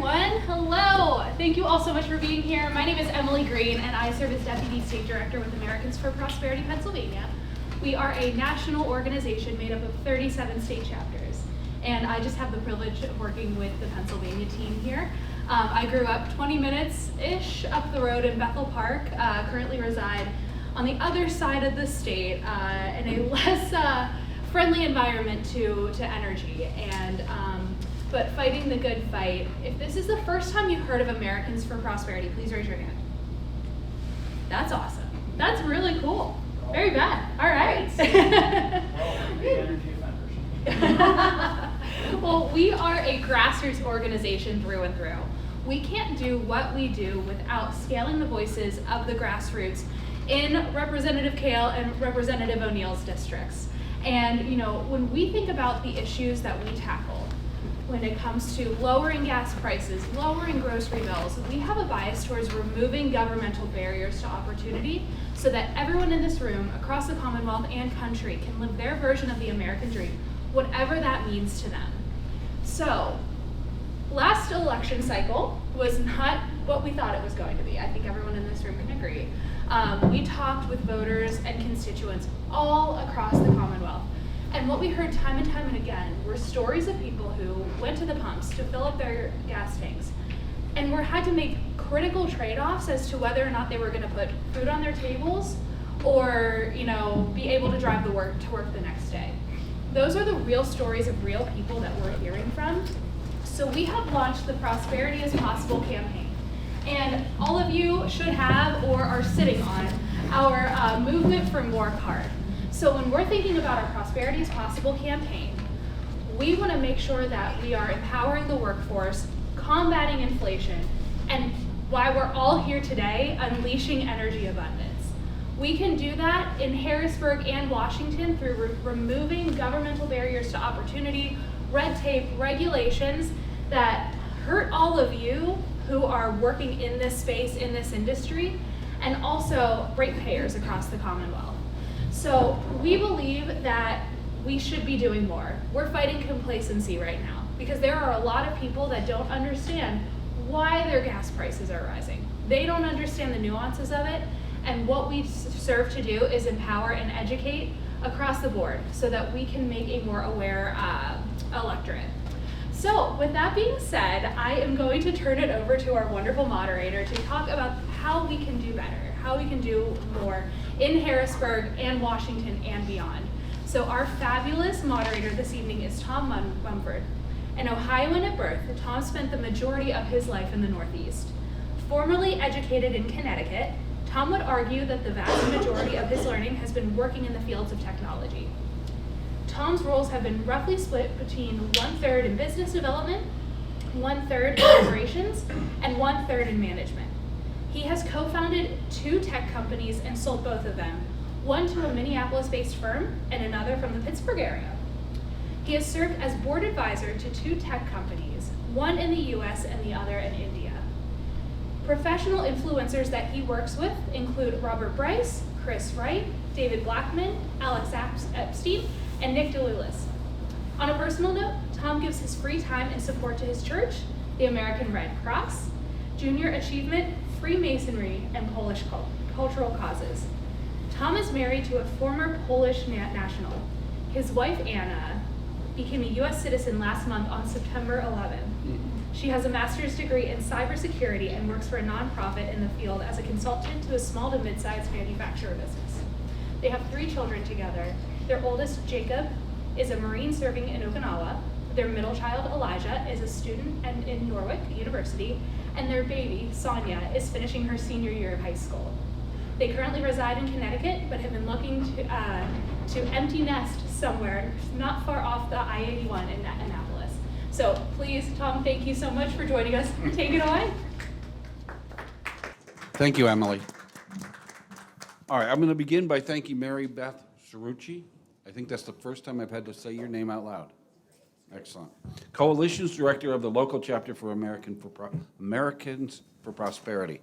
everyone. Hello. Thank you all so much for being here. My name is Emily Green, and I serve as Deputy State Director with Americans for Prosperity Pennsylvania. We are a national organization made up of 37 state chapters, and I just have the privilege of working with the Pennsylvania team here. I grew up 20 minutes-ish up the road in Bethel Park, currently reside on the other side of the state in a less friendly environment to energy, but fighting the good fight. If this is the first time you've heard of Americans for Prosperity, please raise your hand. That's awesome. That's really cool. Very bad. All right. Well, we are a grassroots organization through and through. We can't do what we do without scaling the voices of the grassroots in Representative Kail and Representative O'Neill's districts. And when we think about the issues that we tackle, when it comes to lowering gas prices, lowering grocery bills, we have a bias towards removing governmental barriers to opportunity so that everyone in this room across the Commonwealth and country can live their version of the American dream, whatever that means to them. So, last election cycle was not what we thought it was going to be. I think everyone in this room can agree. We talked with voters and constituents all across the Commonwealth. And what we heard time and time and again were stories of people who went to the pumps to fill up their gas tanks and had to make critical trade-offs as to whether or not they were going to put food on their tables or, be able to drive to work the next day. Those are the real stories of real people that we're hearing from. So we have launched the Prosperity is Possible campaign. And all of you should have or are sitting on our Movement for More card. So when we're thinking about our Prosperity is Possible campaign, we want to make sure that we are empowering the workforce, combating inflation, and why we're all here today, unleashing energy abundance. We can do that in Harrisburg and Washington through removing governmental barriers to opportunity, red tape, regulations that hurt all of you who are working in this space, in this industry, and also ratepayers across the Commonwealth. So we believe that we should be doing more. We're fighting complacency right now because there are a lot of people that don't understand why their gas prices are rising. They don't understand the nuances of it, and what we serve to do is empower and educate across the board so that we can make a more aware electorate. So with that being said, I am going to turn it over to our wonderful moderator to talk about how we can do better, how we can do more in Harrisburg and Washington and beyond. So our fabulous moderator this evening is Tom Mumford. An Ohioan at birth, Tom spent the majority of his life in the Northeast. Formerly educated in Connecticut, Tom would argue that the vast majority of his learning has been working in the fields of technology. Tom's roles have been roughly split between 1/3 in business development, 1/3 in operations, and 1/3 in management. He has co-founded 2 tech companies and sold both of them, one to a Minneapolis-based firm and another from the Pittsburgh area. He has served as board advisor to 2 tech companies, one in the US and the other in India. Professional influencers that he works with include Robert Bryce, Chris Wright, David Blackman, Alex Epstein, and Nick DeLulis. On a personal note, Tom gives his free time and support to his church, the American Red Cross, Junior Achievement, Freemasonry, and Polish cultural causes. Tom is married to a former Polish national. His wife, Anna, became a U.S. citizen last month on September 11. She has a master's degree in cybersecurity and works for a nonprofit in the field as a consultant to a small to mid-sized manufacturer business. They have 3 children together. Their oldest, Jacob, is a Marine serving in Okinawa. Their middle child, Elijah, is a student in Norwich University, and their baby, Sonia, is finishing her senior year of high school. They currently reside in Connecticut, but have been looking to empty nest somewhere not far off the I-81 in Annapolis. So please, Tom, thank you so much for joining us. Take it away. Thank you, Emily. All right, I'm going to begin by thanking Mary Beth Cerrucci. I think that's the first time I've had to say your name out loud. Excellent. Coalitions Director of the local chapter for Americans for Prosperity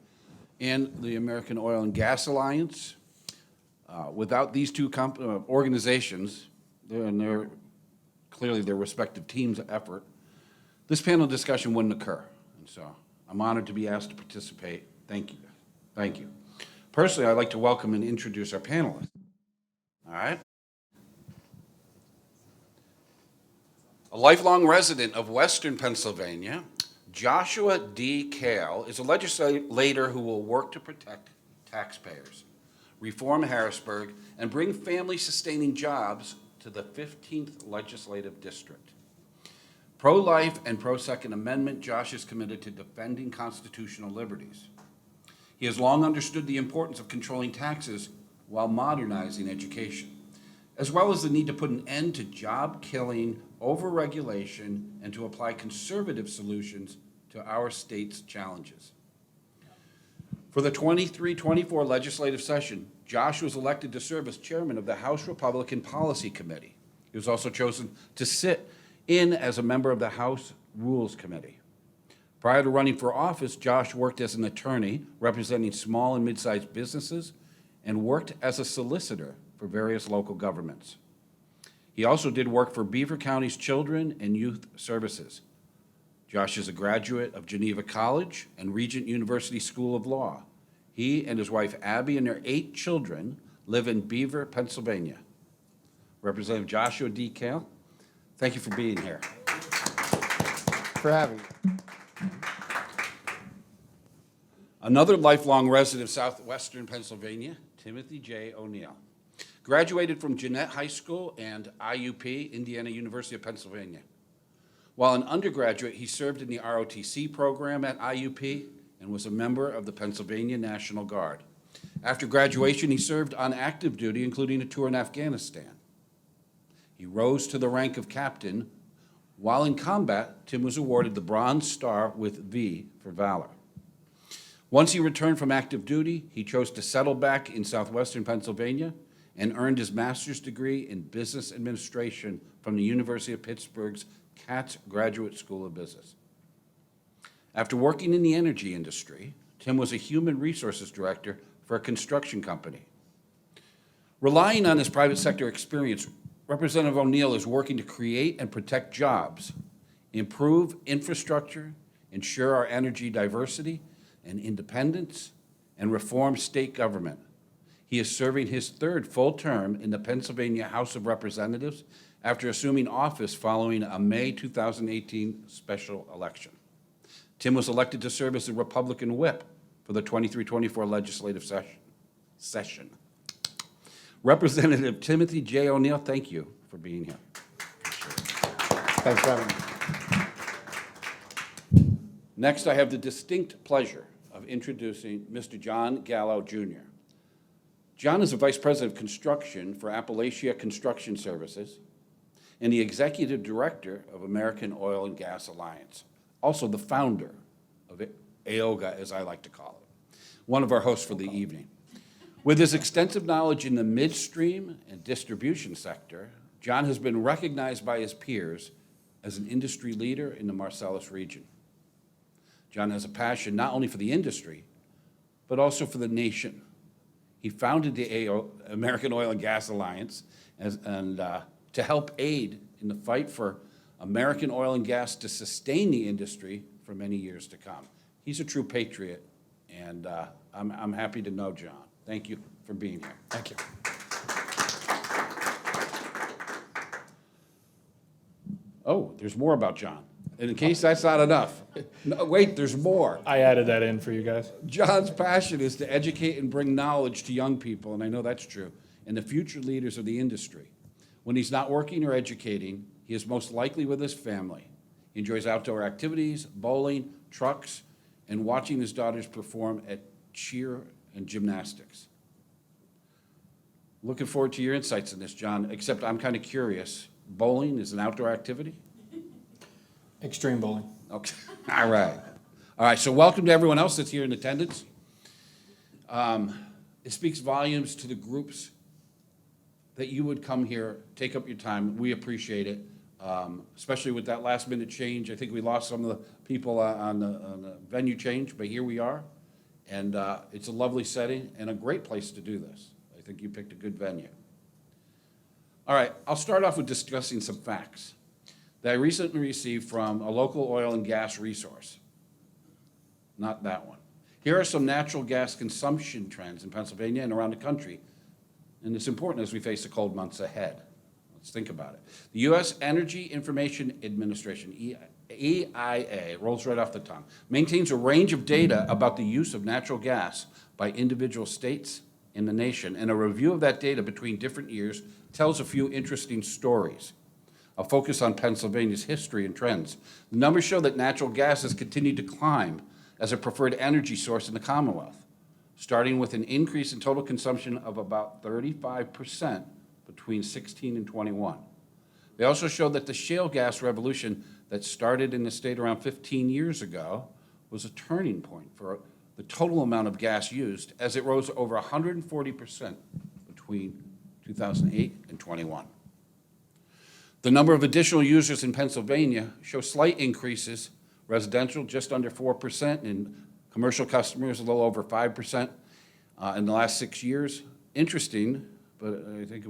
and the American Oil and Gas Alliance. Without these 2 organizations, and clearly their respective teams' effort, this panel discussion wouldn't occur. And so I'm honored to be asked to participate. Thank you. Thank you. Personally, I'd like to welcome and introduce our panelists. All right? A lifelong resident of Western Pennsylvania, Joshua D. Kail is a legislator who will work to protect taxpayers, reform Harrisburg, and bring family-sustaining jobs to the 15th Legislative District. Pro-life and pro-Second Amendment, Josh is committed to defending constitutional liberties. He has long understood the importance of controlling taxes while modernizing education, as well as the need to put an end to job-killing, overregulation, and to apply conservative solutions to our state's challenges. For the 23-24 legislative session, Josh was elected to serve as chairman of the House Republican Policy Committee. He was also chosen to sit in as a member of the House Rules Committee. Prior to running for office, Josh worked as an attorney representing small and mid-sized businesses and worked as a solicitor for various local governments. He also did work for Beaver County's Children and Youth Services. Josh is a graduate of Geneva College and Regent University School of Law. He and his wife Abby and their 8 children live in Beaver, Pennsylvania. Representative Joshua D. Kail, thank you for being here. For having me. Another lifelong resident of southwestern Pennsylvania, Timothy J. O'Neill. Graduated from Jeannette High School and IUP, Indiana University of Pennsylvania. While an undergraduate, he served in the ROTC program at IUP and was a member of the Pennsylvania National Guard. After graduation, he served on active duty, including a tour in Afghanistan. He rose to the rank of captain. While in combat, Tim was awarded the Bronze Star with V for valor. Once he returned from active duty, he chose to settle back in southwestern Pennsylvania and earned his master's degree in business administration from the University of Pittsburgh's Katz Graduate School of Business. After working in the energy industry, Tim was a human resources director for a construction company. Relying on his private sector experience, Representative O'Neill is working to create and protect jobs, improve infrastructure, ensure our energy diversity and independence, and reform state government. He is serving his 3rd full term in the Pennsylvania House of Representatives after assuming office following a May 2018 special election. Tim was elected to serve as the Republican whip for the 23-24 legislative session. Representative Timothy J. O'Neill, thank you for being here. Thanks for having me. Next, I have the distinct pleasure of introducing Mr. John Gallo, Jr. John is a Vice President of Construction for Appalachia Construction Services and the Executive Director of American Oil and Gas Alliance, also the founder of AOGA, as I like to call it, one of our hosts for the evening. With his extensive knowledge in the midstream and distribution sector, John has been recognized by his peers as an industry leader in the Marcellus region. John has a passion not only for the industry, but also for the nation. He founded the American Oil and Gas Alliance to help aid in the fight for American oil and gas to sustain the industry for many years to come. He's a true patriot, and I'm happy to know John. Thank you for being here. Thank you. Oh, there's more about John. And in case that's not enough, no, wait, there's more. I added that in for you guys. John's passion is to educate and bring knowledge to young people, and I know that's true, and the future leaders of the industry. When he's not working or educating, he is most likely with his family. He enjoys outdoor activities, bowling, trucks, and watching his daughters perform at cheer and gymnastics. Looking forward to your insights in this, John, except I'm kind of curious. Bowling is an outdoor activity? Extreme bowling. Okay, all right. All right, so welcome to everyone else that's here in attendance. It speaks volumes to the groups that you would come here, take up your time. We appreciate it, especially with that last minute change. I think we lost some of the people on the venue change, but here we are. And it's a lovely setting and a great place to do this. I think you picked a good venue. All right, I'll start off with discussing some facts that I recently received from a local oil and gas resource. not that one. Here are some natural gas consumption trends in Pennsylvania and around the country, and it's important as we face the cold months ahead. Let's think about it. The U.S. Energy Information Administration, EIA, rolls right off the tongue, maintains a range of data about the use of natural gas by individual states in the nation, and a review of that data between different years tells a few interesting stories. I'll focus on Pennsylvania's history and trends. The numbers show that natural gas has continued to climb as a preferred energy source in the Commonwealth, starting with an increase in total consumption of about 35% between 16 and 21. They also show that the shale gas revolution that started in the state around 15 years ago was a turning point for the total amount of gas used, as it rose over 140% between 2008 and 21. The number of additional users in Pennsylvania show slight increases, residential just under 4%, and commercial customers a little over 5% in the last 6 years. Interesting, but I think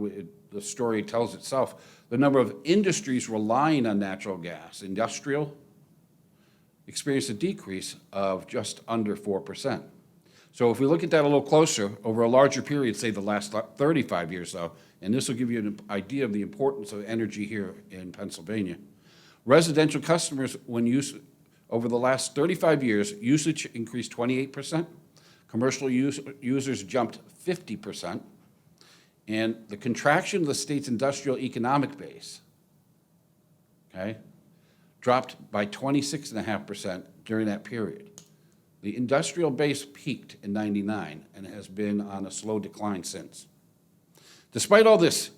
the story tells itself. The number of industries relying on natural gas, industrial, experienced a decrease of just under 4%. So if we look at that a little closer, over a larger period, say the last 35 years though, and this will give you an idea of the importance of energy here in Pennsylvania, residential customers, when used over the last 35 years, usage increased 28%, commercial users jumped 50%, and the contraction of the state's industrial economic base, okay, dropped by 26.5% during that period. The industrial base peaked in '99 and has been on a slow decline since. Despite all this,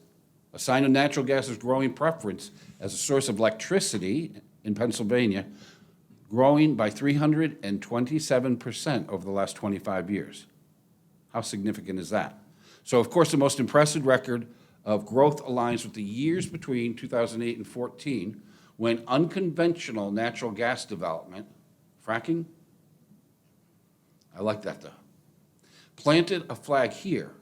a sign of natural gas's growing preference as a source of electricity in Pennsylvania, growing by 327% over the last 25 years. How significant is that? So, of course, the most impressive record of growth aligns with the years between 2008 and 14, when unconventional natural gas development, fracking, I like that though, planted a flag here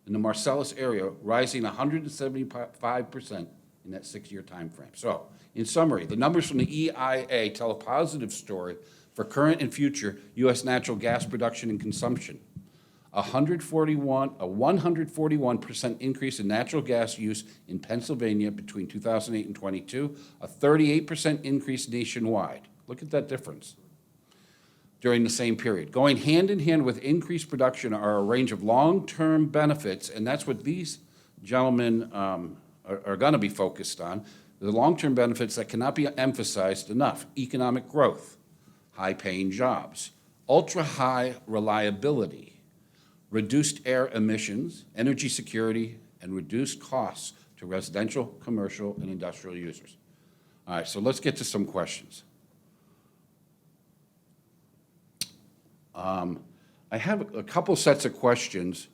in the Marcellus area, rising 175% in that 6-year time frame. So, in summary, the numbers from the EIA tell a positive story for current and future U.S. natural gas production and consumption. A 141% increase in natural gas use in Pennsylvania between 2008 and 22, a 38% increase nationwide. Look at that difference during the same period. Going hand in hand with increased production are a range of long-term benefits, and that's what these gentlemen are going to be focused on, the long-term benefits that cannot be emphasized enough: economic growth, high-paying jobs, ultra-high reliability, reduced air emissions, energy security, and reduced costs to residential, commercial, and industrial users. All right, so let's get to some questions. I have a couple sets of questions,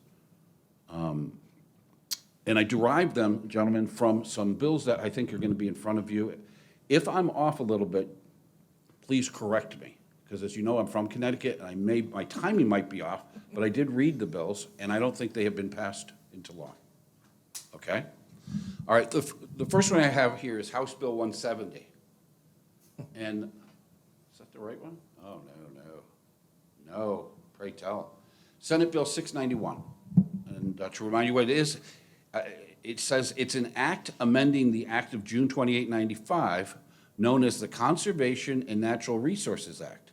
and I derived them, gentlemen, from some bills that I think are going to be in front of you. If I'm off a little bit, please correct me, because as you know, I'm from Connecticut, and my timing might be off, but I did read the bills, and I don't think they have been passed into law. Okay? All right, the first one I have here is House Bill 170. And is that the right one? Oh, no, pray tell. Senate Bill 691. And to remind you what it is, it says it's an act amending the Act of June 28, 95, known as the Conservation and Natural Resources Act.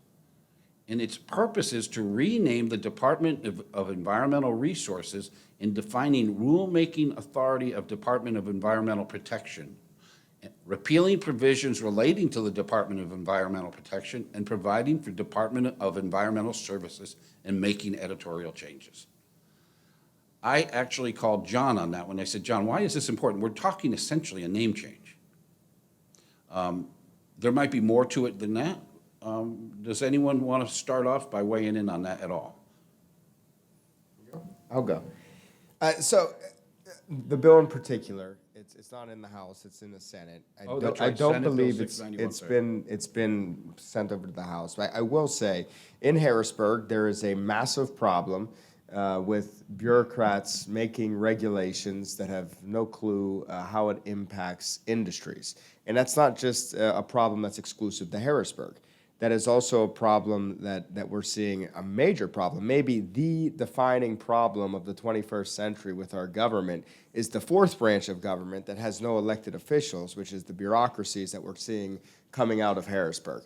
And its purpose is to rename the Department of Environmental Resources in defining rulemaking authority of Department of Environmental Protection, repealing provisions relating to the Department of Environmental Protection, and providing for Department of Environmental Services and making editorial changes. I actually called John on that one. I said, John, why is this important? We're talking essentially a name change. There might be more to it than that. Does anyone want to start off by weighing in on that at all? I'll go. So the bill in particular, it's not in the House, it's in the Senate. That's right. I don't Senate Bill believe 691, it's been sent over to the House. But I will say, in Harrisburg, there is a massive problem with bureaucrats making regulations that have no clue how it impacts industries. And that's not just a problem that's exclusive to Harrisburg. that is also a problem that we're seeing, a major problem, maybe the defining problem of the 21st century with our government, is the fourth branch of government that has no elected officials, which is the bureaucracies that we're seeing coming out of Harrisburg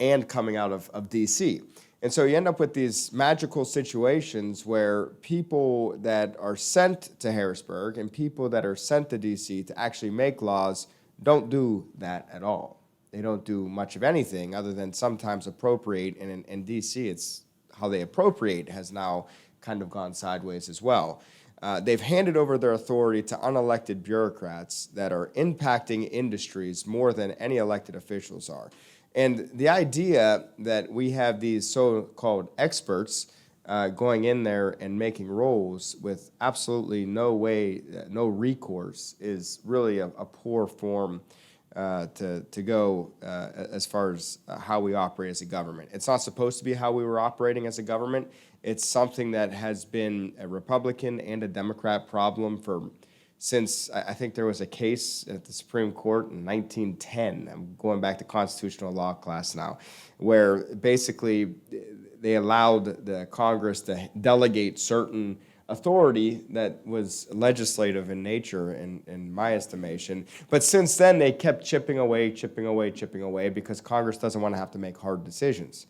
and coming out of D.C. And so you end up with these magical situations where people that are sent to Harrisburg and people that are sent to D.C. to actually make laws don't do that at all. They don't do much of anything other than sometimes appropriate, and in D.C. it's how they appropriate has now kind of gone sideways as well. They've handed over their authority to unelected bureaucrats that are impacting industries more than any elected officials are. And the idea that we have these so-called experts going in there and making rules with absolutely no way, no recourse, is really a poor form to go as far as how we operate as a government. It's not supposed to be how we were operating as a government. It's something that has been a Republican and a Democrat problem since I think there was a case at the Supreme Court in 1910. I'm going back to constitutional law class now, where basically they allowed the Congress to delegate certain authority that was legislative in nature, in my estimation. But since then, they kept chipping away, because Congress doesn't want to have to make hard decisions.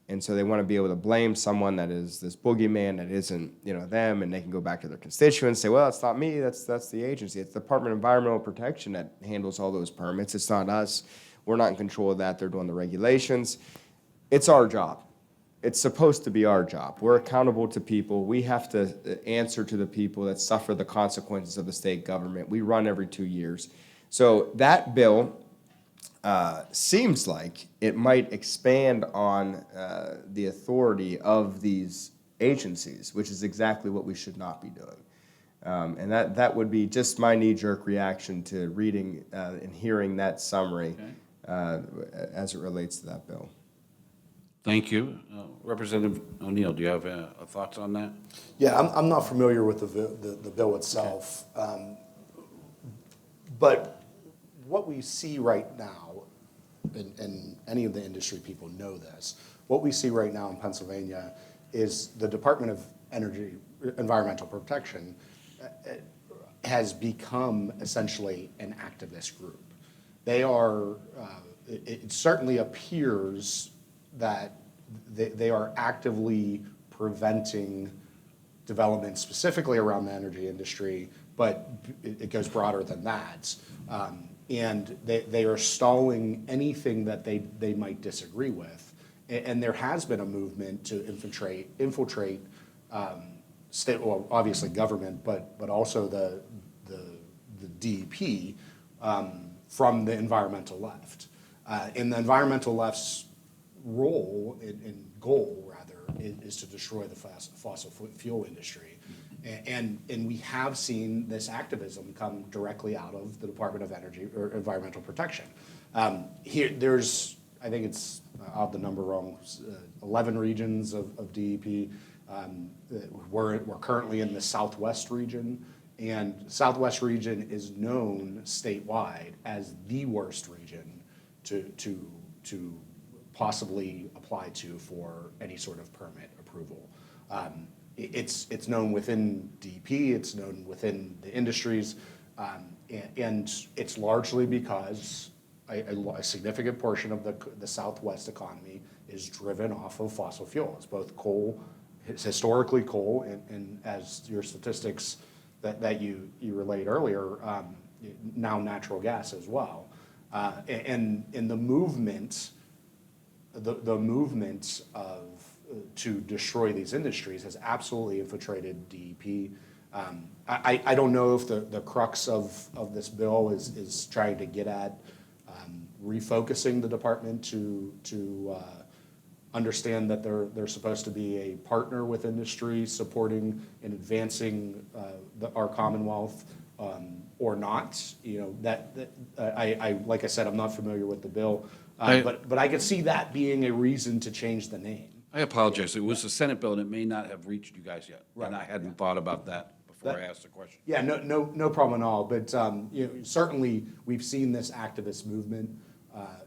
And so they want to be able to blame someone that is this boogeyman that isn't, them, and they can go back to their constituents and say, well, it's not me, that's the agency. It's the Department of Environmental Protection that handles all those permits. It's not us. We're not in control of that. They're doing the regulations. It's our job. It's supposed to be our job. We're accountable to people. We have to answer to the people that suffer the consequences of the state government. We run every 2 years. So that bill seems like it might expand on the authority of these agencies, which is exactly what we should not be doing. And that would be just my knee-jerk reaction to reading and hearing that summary as it relates to that bill. Thank you. Representative O'Neill, do you have thoughts on that? Yeah, I'm not familiar with the bill itself. But what we see right now, and any of the industry people know this, what we see right now in Pennsylvania is the Department of Environmental Protection has become essentially an activist group. They are, it certainly appears that they are actively preventing development specifically around the energy industry, but it goes broader than that. And they are stalling anything that they might disagree with. And there has been a movement to infiltrate state, well, obviously government, but also the DEP from the environmental left. And the environmental left's role and goal, rather, is to destroy the fossil fuel industry. And we have seen this activism come directly out of the Department of Energy or Environmental Protection. There's, I think it's, I'll have the number wrong, 11 regions of DEP. We're currently in the Southwest region, and Southwest region is known statewide as the worst region to possibly apply to for any sort of permit approval. It's known within DEP, it's known within the industries, and it's largely because a significant portion of the Southwest economy is driven off of fossil fuels, both coal, historically coal, and as your statistics that you relayed earlier, now natural gas as well. And the movement to destroy these industries has absolutely infiltrated DEP. I don't know if the crux of this bill is trying to get at refocusing the department to understand that they're supposed to be a partner with industry, supporting and advancing our Commonwealth, or not. I like I said, I'm not familiar with the bill. But I could see that being a reason to change the name. I apologize. It was a Senate bill, and it may not have reached you guys yet. Right. And I hadn't thought about that before I asked the question. Yeah, no problem at all. But certainly we've seen this activist movement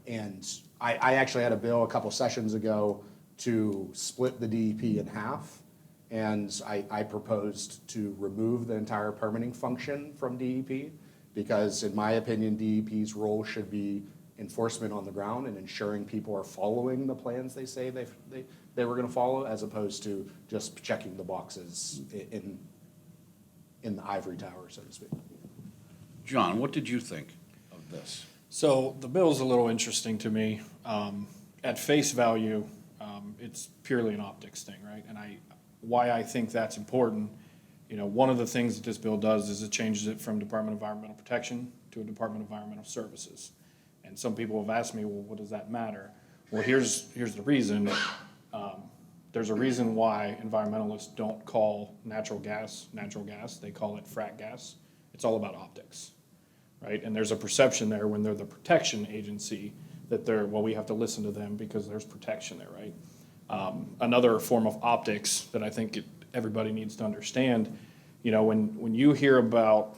And I actually had a bill a couple sessions ago to split the DEP in half. And I proposed to remove the entire permitting function from DEP because, in my opinion, DEP's role should be enforcement on the ground and ensuring people are following the plans they say they were going to follow, as opposed to just checking the boxes in the ivory tower, so to speak. John, what did you think of this? So the bill's a little interesting to me. At face value, it's purely an optics thing, right? And why I think that's important, one of the things that this bill does is it changes it from Department of Environmental Protection to a Department of Environmental Services. And some people have asked me, well, what does that matter? Well, here's the reason. There's a reason why environmentalists don't call natural gas, they call it frack gas. It's all about optics, right? And there's a perception there when they're the protection agency that we have to listen to them because there's protection there, right? Another form of optics that I think everybody needs to understand, when you hear about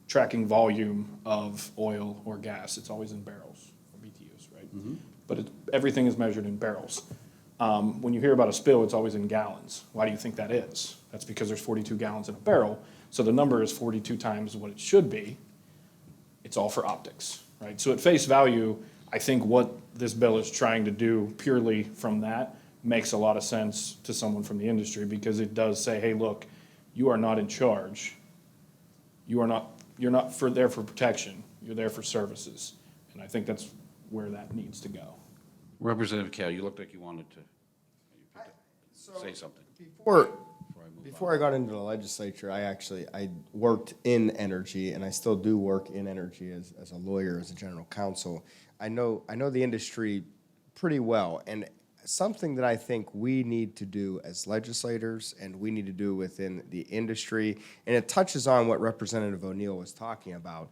tracking volume of oil or gas, it's always in barrels or BTUs, right? Mm-hmm. But everything is measured in barrels. When you hear about a spill, it's always in gallons. Why do you think that is? That's because there's 42 gallons in a barrel, so the number is 42 times what it should be. It's all for optics, right? So at face value, I think what this bill is trying to do purely from that makes a lot of sense to someone from the industry, because it does say, hey, look, you are not in charge. You're not there for protection. You're there for services. And I think that's where that needs to go. Representative Kail, you looked like you wanted to say something. Before I got into the legislature, I worked in energy, and I still do work in energy as a lawyer, as a general counsel. I know the industry pretty well, and something that I think we need to do as legislators and we need to do within the industry, and it touches on what Representative O'Neill was talking about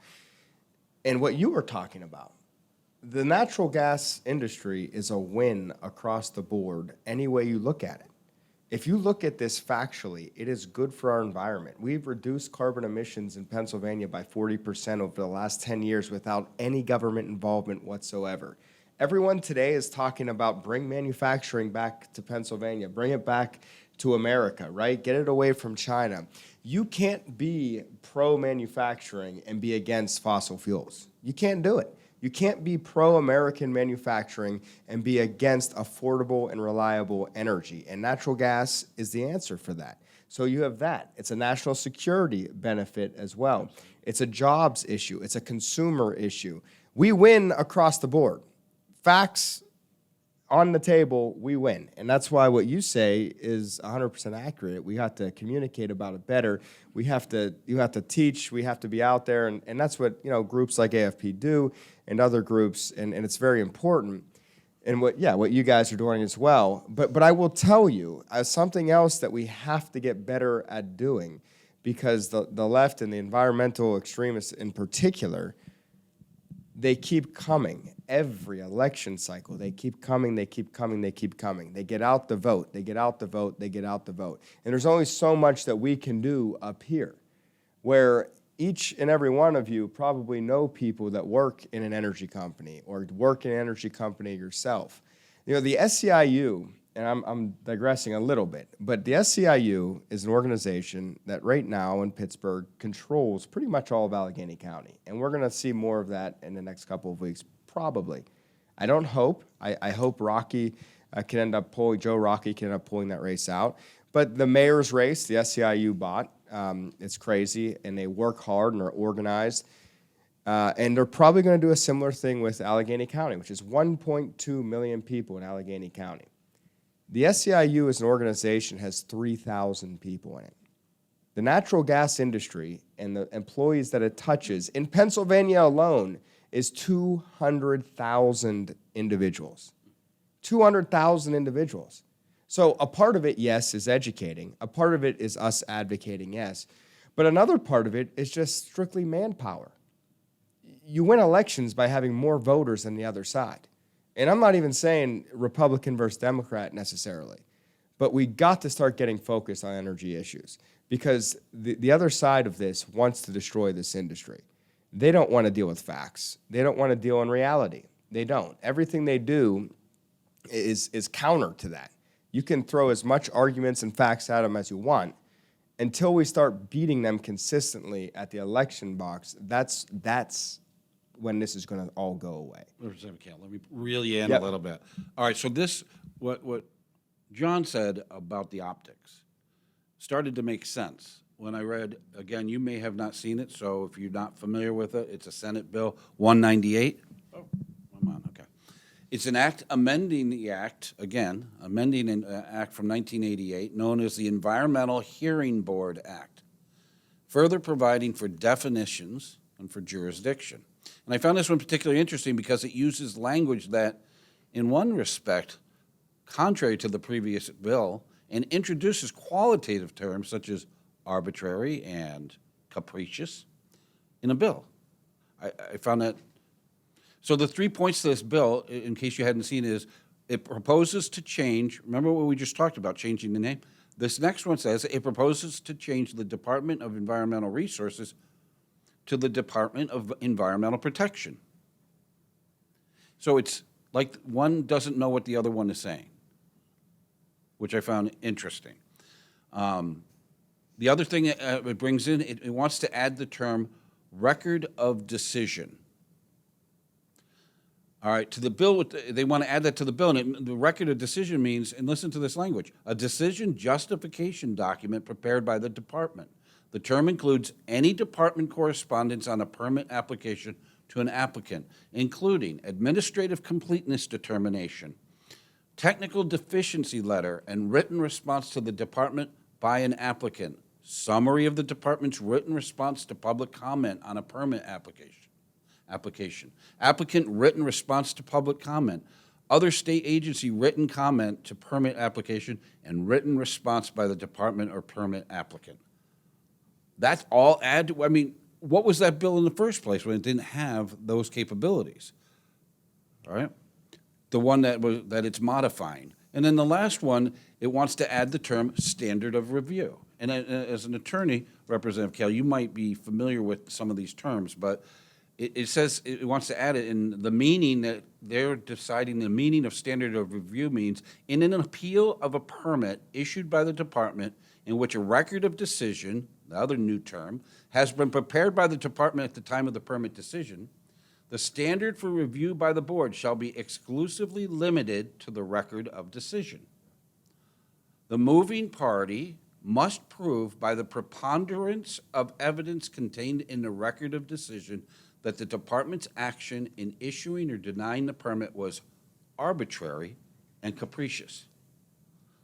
and what you were talking about. The natural gas industry is a win across the board any way you look at it. If you look at this factually, it is good for our environment. We've reduced carbon emissions in Pennsylvania by 40% over the last 10 years without any government involvement whatsoever. Everyone today is talking about bring manufacturing back to Pennsylvania, bring it back to America, right? Get it away from China. You can't be pro-manufacturing and be against fossil fuels. You can't do it. You can't be pro-American manufacturing and be against affordable and reliable energy. And natural gas is the answer for that. So you have that. It's a national security benefit as well. It's a jobs issue. It's a consumer issue. We win across the board. Facts on the table, we win. And that's why what you say is 100% accurate. We have to communicate about it better. You have to teach, we have to be out there, and that's what groups like AFP do and other groups, and it's very important. And what you guys are doing as well. But I will tell you, something else that we have to get better at doing, because the left and the environmental extremists in particular, they keep coming. Every election cycle, they keep coming, they keep coming, they keep coming. They get out the vote, they get out the vote, they get out the vote. And there's only so much that we can do up here, where each and every one of you probably know people that work in an energy company or work in an energy company yourself. The SEIU, and I'm digressing a little bit, but the SEIU is an organization that right now in Pittsburgh controls pretty much all of Allegheny County. And we're going to see more of that in the next couple of weeks, probably. I don't hope. I hope Rocky can end up pulling, Joe Rocky can end up pulling that race out. But the mayor's race, the SEIU bought, it's crazy, and they work hard and are organized. And they're probably going to do a similar thing with Allegheny County, which is 1.2 million people in Allegheny County. The SEIU as an organization has 3,000 people in it. The natural gas industry and the employees that it touches in Pennsylvania alone is 200,000 individuals. 200,000 individuals. So a part of it, yes, is educating. A part of it is us advocating, yes. But another part of it is just strictly manpower. You win elections by having more voters than the other side. And I'm not even saying Republican versus Democrat necessarily, but we got to start getting focused on energy issues, because the other side of this wants to destroy this industry. They don't want to deal with facts. They don't want to deal in reality. They don't. Everything they do is counter to that. You can throw as much arguments and facts at them as you want. Until we start beating them consistently at the election box, that's when this is going to all go away. Representative Kail, let me reel you in Yep. a little bit. All right, so this, what John said about the optics started to make sense. When I read, again, you may have not seen it, so if you're not familiar with it, it's a Senate Bill 198. Oh, I'm on, okay. It's an act amending the act, again, amending an act from 1988, known as the Environmental Hearing Board Act, further providing for definitions and for jurisdiction. And I found this one particularly interesting because it uses language that, in one respect, contrary to the previous bill, and introduces qualitative terms such as arbitrary and capricious in a bill. I found that. So the 3 points to this bill, in case you hadn't seen it, is it proposes to change, remember what we just talked about, changing the name? This next one says it proposes to change the Department of Environmental Resources to the Department of Environmental Protection. So it's like one doesn't know what the other one is saying, which I found interesting. The other thing it brings in, it wants to add the term record of decision. All right, to the bill, they want to add that to the bill, and the record of decision means, and listen to this language, a decision justification document prepared by the department. The term includes any department correspondence on a permit application to an applicant, including administrative completeness determination, technical deficiency letter, and written response to the department by an applicant, summary of the department's written response to public comment on a permit application, applicant written response to public comment, other state agency written comment to permit application, and written response by the department or permit applicant. That's all I mean, what was that bill in the first place when it didn't have those capabilities? All right? The one that it's modifying. And then the last one, it wants to add the term standard of review. And as an attorney, Representative Kail, you might be familiar with some of these terms, but it says it wants to add it in the meaning that they're deciding the meaning of standard of review means in an appeal of a permit issued by the department in which a record of decision, the other new term, has been prepared by the department at the time of the permit decision. The standard for review by the board shall be exclusively limited to the record of decision. The moving party must prove by the preponderance of evidence contained in the record of decision that the department's action in issuing or denying the permit was arbitrary and capricious.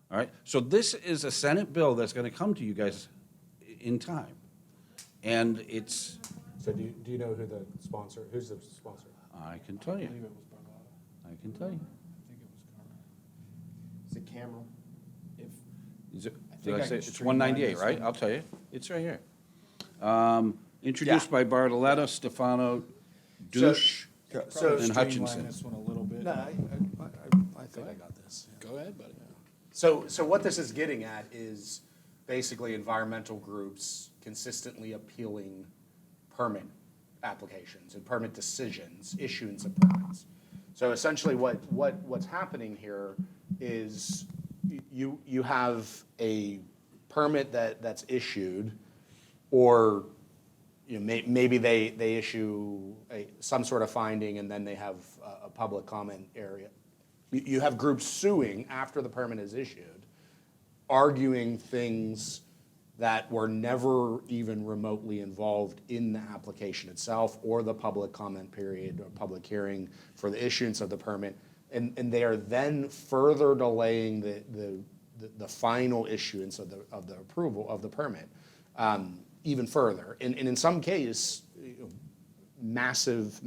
All right, so this is a Senate bill that's going to come to you guys in time. And it's, So do you know who's the sponsor? I can tell you. I can tell you. Is it Cameron? Is it, I did think I I say, can it's streamline 198, this right? one. I'll tell you. It's right here. Introduced by Bartoletta, Stefano, Douche, So- and Streamline Hutchinson. this one a little bit. No, I think I got this. Go ahead, buddy. So what this is getting at is basically environmental groups consistently appealing permit applications and permit decisions, issuance of permits. So essentially what's happening here is you have a permit that's issued, or maybe they issue some sort of finding and then they have a public comment area. You have groups suing after the permit is issued, arguing things that were never even remotely involved in the application itself or the public comment period or public hearing for the issuance of the permit. And they are then further delaying the final issuance of the approval of the permit even further. And in some cases, massive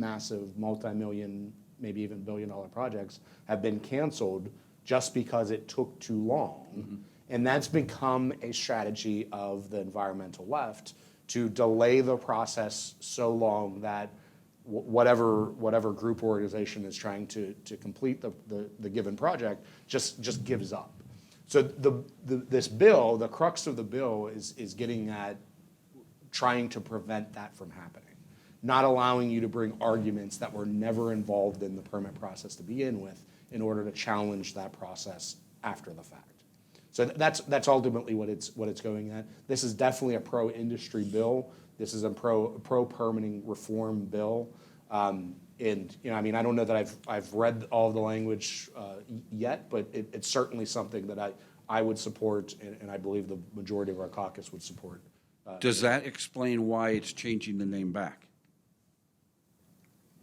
multi-million, maybe even billion-dollar projects have been canceled just because it took too long. Mm-hmm. And that's become a strategy of the environmental left to delay the process so long that whatever group or organization is trying to complete the given project just gives up. So this bill, the crux of the bill is getting at trying to prevent that from happening. not allowing you to bring arguments that were never involved in the permit process to begin with in order to challenge that process after the fact. So that's ultimately what it's going at. This is definitely a pro-industry bill. This is a pro-permitting reform bill. And I mean, I don't know that I've read all of the language yet, but it's certainly something that I would support, and I believe the majority of our caucus would support. Does that explain why it's changing the name back?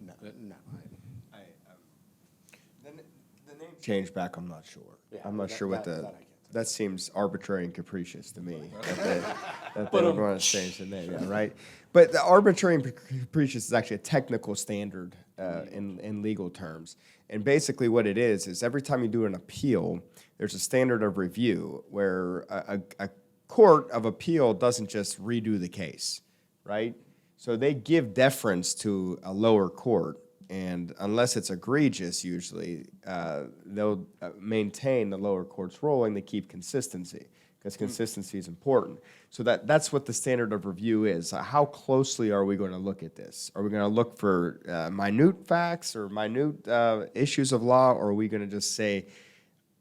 No. The name change back, I'm not sure. Yeah, I'm not sure what that I the, can't tell. that seems arbitrary and capricious to me, that they would want to change the name, yeah, right? But the arbitrary and capricious is actually a technical standard in legal terms. And basically what it is every time you do an appeal, there's a standard of review where a court of appeal doesn't just redo the case, right? So they give deference to a lower court, and unless it's egregious, usually, they'll maintain the lower court's ruling to keep consistency, because consistency is important. So that's what the standard of review is. How closely are we going to look at this? Are we going to look for minute facts or minute issues of law, or are we going to just say,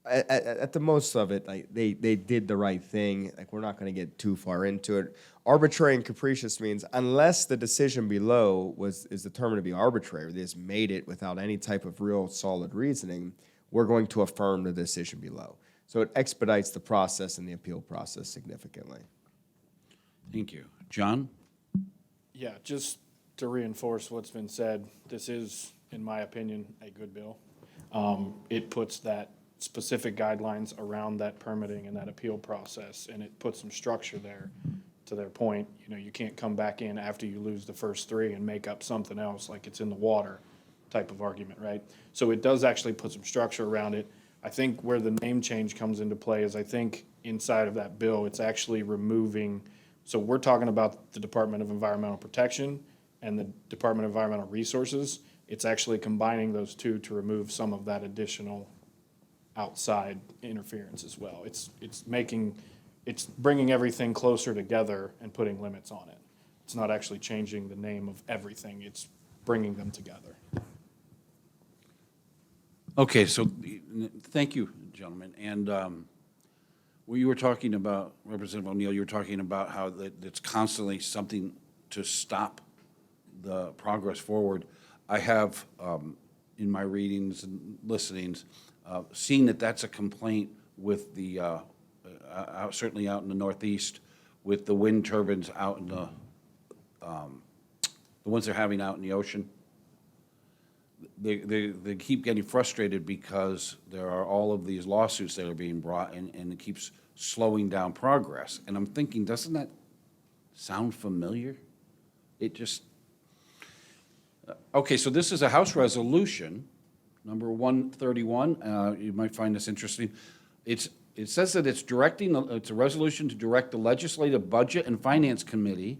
at the most of it, like they did the right thing. Like, we're not going to get too far into it. Arbitrary and capricious means unless the decision below is determined to be arbitrary, they just made it without any type of real solid reasoning, we're going to affirm the decision below. So it expedites the process and the appeal process significantly. Thank you. John? Yeah, just to reinforce what's been said, this is, in my opinion, a good bill. It puts that specific guidelines around that permitting and that appeal process, and it puts some structure there. To their point, you can't come back in after you lose the first three and make up something else like it's in the water type of argument, right? So it does actually put some structure around it. I think where the name change comes into play is I think inside of that bill, it's actually removing, so we're talking about the Department of Environmental Protection and the Department of Environmental Resources. It's actually combining those two to remove some of that additional outside interference as well. It's bringing everything closer together and putting limits on it. It's not actually changing the name of everything. It's bringing them together. Okay, so thank you, gentlemen. And you were talking about, Representative O'Neill, you were talking about how it's constantly something to stop the progress forward. I have, in my readings and listenings, seen that that's a complaint with the, certainly out in the Northeast, with the wind turbines out in the ones they're having out in the ocean. They keep getting frustrated because there are all of these lawsuits that are being brought, and it keeps slowing down progress. And I'm thinking, doesn't that sound familiar? It just, okay, so this is a House resolution, number 131. You might find this interesting. It says that it's a resolution to direct the Legislative Budget and Finance Committee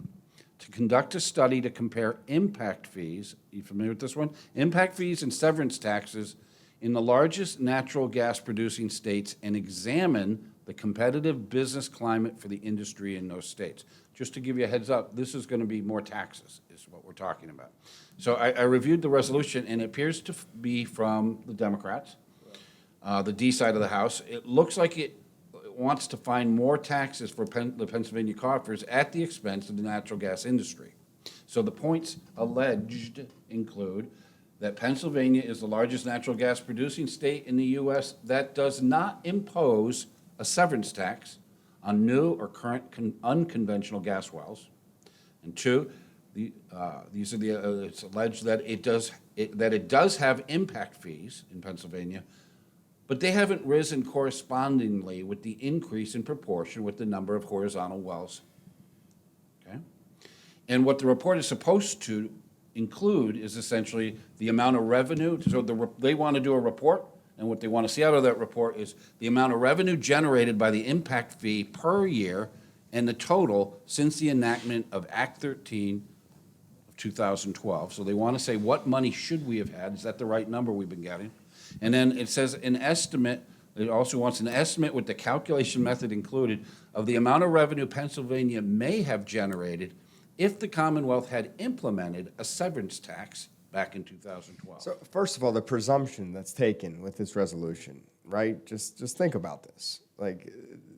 to conduct a study to compare impact fees, you familiar with this one? Impact fees and severance taxes in the largest natural gas producing states and examine the competitive business climate for the industry in those states. Just to give you a heads up, this is going to be more taxes, is what we're talking about. So I reviewed the resolution, and it appears to be from the Democrats, the D side of the House. It looks like it wants to find more taxes for the Pennsylvania coffers at the expense of the natural gas industry. So the points alleged include that Pennsylvania is the largest natural gas producing state in the U.S. that does not impose a severance tax on new or current unconventional gas wells. And two, it's alleged that it does have impact fees in Pennsylvania, but they haven't risen correspondingly with the increase in proportion with the number of horizontal wells. Okay? And what the report is supposed to include is essentially the amount of revenue. So they want to do a report, and what they want to see out of that report is the amount of revenue generated by the impact fee per year and the total since the enactment of Act 13 of 2012. So they want to say, what money should we have had? Is that the right number we've been getting? And then it says an estimate, it also wants an estimate with the calculation method included of the amount of revenue Pennsylvania may have generated if the Commonwealth had implemented a severance tax back in 2012. So first of all, the presumption that's taken with this resolution, right? Just think about this. Like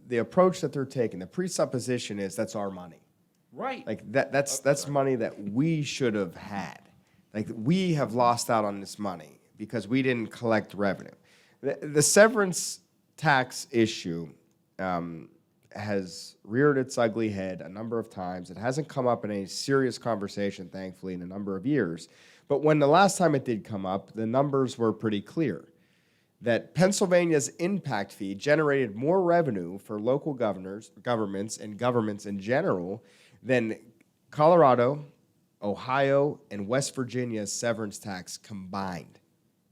the approach that they're taking, the presupposition is that's our money. Right. Like that's money that we should have had. Like we have lost out on this money because we didn't collect revenue. The severance tax issue has reared its ugly head a number of times. It hasn't come up in any serious conversation, thankfully, in a number of years. But when the last time it did come up, the numbers were pretty clear that Pennsylvania's impact fee generated more revenue for local governments and governments in general than Colorado, Ohio, and West Virginia's severance tax combined.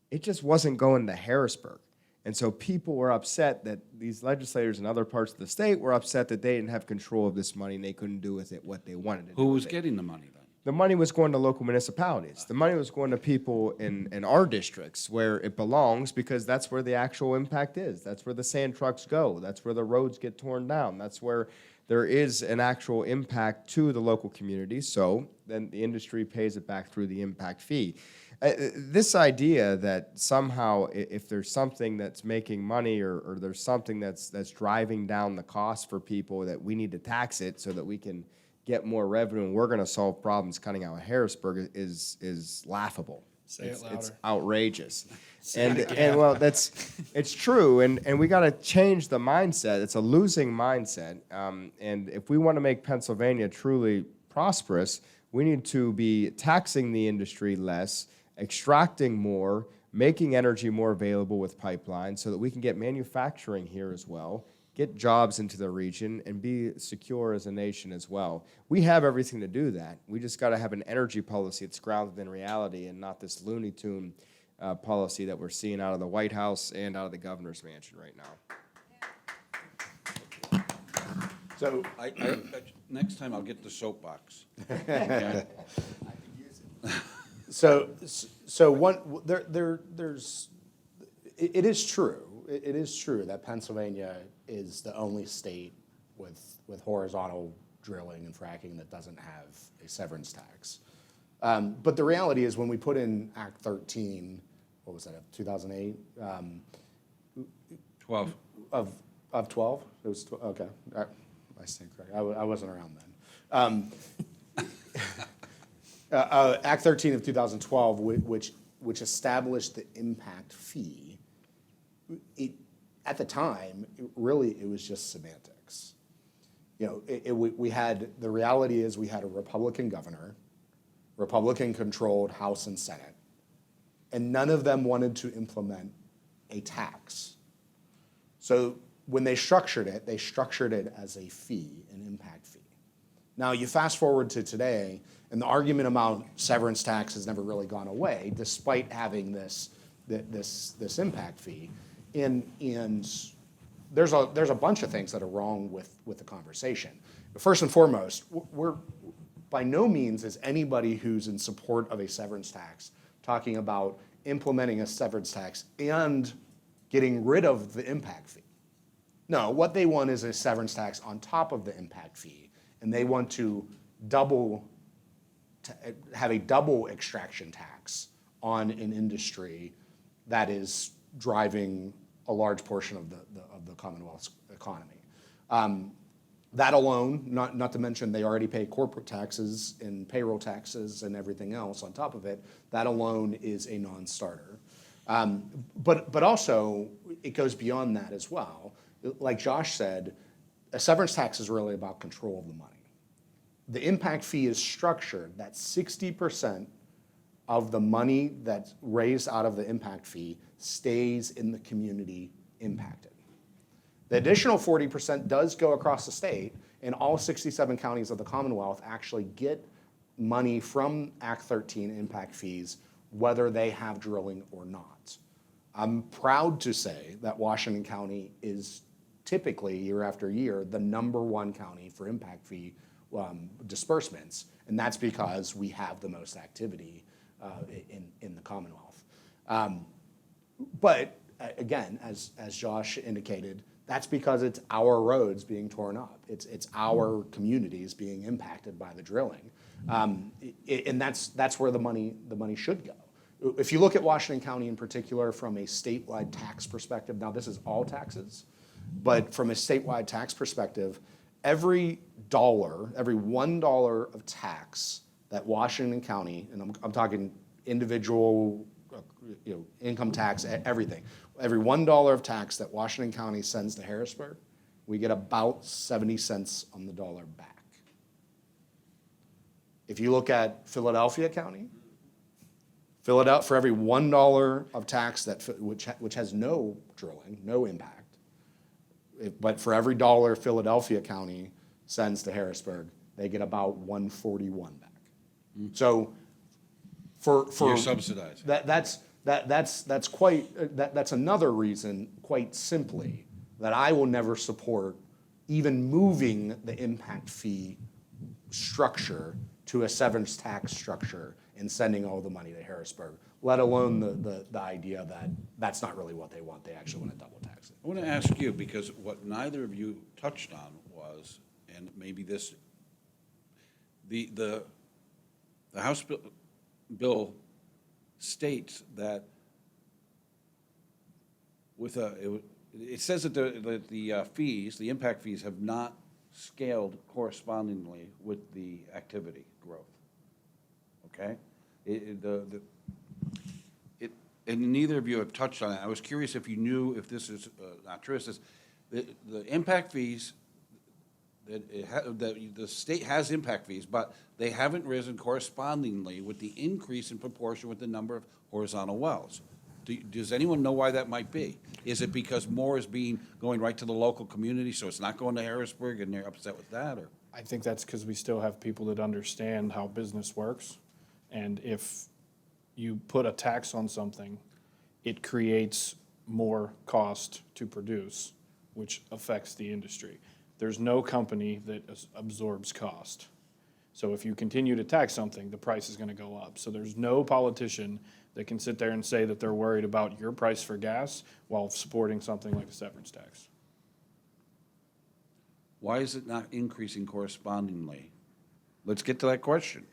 It just wasn't going to Harrisburg. And so people were upset that these legislators in other parts of the state were upset that they didn't have control of this money and they couldn't do with it what they wanted to do. Who was with it. getting the money then? The money was going to local municipalities. The money was going to people in our districts where it belongs because that's where the actual impact is. That's where the sand trucks go. That's where the roads get torn down. That's where there is an actual impact to the local community. So then the industry pays it back through the impact fee. This idea that somehow if there's something that's making money or there's something that's driving down the cost for people that we need to tax it so that we can get more revenue and we're going to solve problems cutting out of Harrisburg is laughable. Say it louder. It's outrageous. And well, it's true, and we got to change the mindset. It's a losing mindset, and if we want to make Pennsylvania truly prosperous, we need to be taxing the industry less, extracting more, making energy more available with pipelines so that we can get manufacturing here as well, get jobs into the region, and be secure as a nation as well. We have everything to do that. We just got to have an energy policy that's grounded in reality and not this Looney Tune policy that we're seeing out of the White House and out of the governor's mansion right now. So Next time I'll get the soapbox. Okay? So one there's it is true. It is true that Pennsylvania is the only state with horizontal drilling and fracking that doesn't have a severance tax. But the reality is when we put in Act 13, what was that, 2008? 12. Of 12? It was, okay. I stand correct. I wasn't around then. Act 13 of 2012, which established the impact fee, at the time, it was just semantics. You know, we had, the reality is we had a Republican governor, Republican-controlled House and Senate, and none of them wanted to implement a tax. So when they structured it as a fee, an impact fee. Now, you fast forward to today, and the argument about severance tax has never really gone away, despite having this impact fee. And there's a bunch of things that are wrong with the conversation. But first and foremost, we're by no means is anybody who's in support of a severance tax talking about implementing a severance tax and getting rid of the impact fee. No, what they want is a severance tax on top of the impact fee, and they want to have a double extraction tax on an industry that is driving a large portion of the Commonwealth's economy. That alone, not to mention they already pay corporate taxes and payroll taxes and everything else on top of it, that alone is a non-starter. But also, it goes beyond that as well. Like Josh said, a severance tax is really about control of the money. The impact fee is structured that 60% of the money that's raised out of the impact fee stays in the community impacted. The additional 40% does go across the state, and all 67 counties of the Commonwealth actually get money from Act 13 impact fees, whether they have drilling or not. I'm proud to say that Washington County is typically, year after year, the #1 county for impact fee disbursements, and that's because we have the most activity in the Commonwealth. But again, as Josh indicated, That's because it's our roads being torn up. It's our communities being impacted by the drilling. And that's where the money should go. If you look at Washington County in particular from a statewide tax perspective, now this is all taxes, but from a statewide tax perspective, every $1 of tax that Washington County, and I'm talking individual, income tax, everything, every $1 of tax that Washington County sends to Harrisburg, we get about 70 cents on the dollar back. If you look at Philadelphia County, for every $1 of tax which has no drilling, no impact, but for every $1 Philadelphia County sends to Harrisburg, they get about 141 back. So for You're subsidizing. That's another reason, quite simply, that I will never support even moving the impact fee structure to a severance tax structure and sending all the money to Harrisburg, let alone the idea that that's not really what they want. They actually want to double tax it. I want to ask you, because what neither of you touched on was, and maybe this, the House bill states that it says that the fees, the impact fees, have not scaled correspondingly with the activity growth. Okay? And neither of you have touched on it. I was curious if you knew if this is not true. It says the impact fees, that the state has impact fees, but they haven't risen correspondingly with the increase in proportion with the number of horizontal wells. Does anyone know why that might be? Is it because more is going right to the local community, so it's not going to Harrisburg, and they're upset with that, or? I think that's because we still have people that understand how business works. And if you put a tax on something, it creates more cost to produce, which affects the industry. There's no company that absorbs cost. So if you continue to tax something, the price is going to go up. So there's no politician that can sit there and say that they're worried about your price for gas while supporting something like a severance tax. Why is it not increasing correspondingly? Let's get to that question.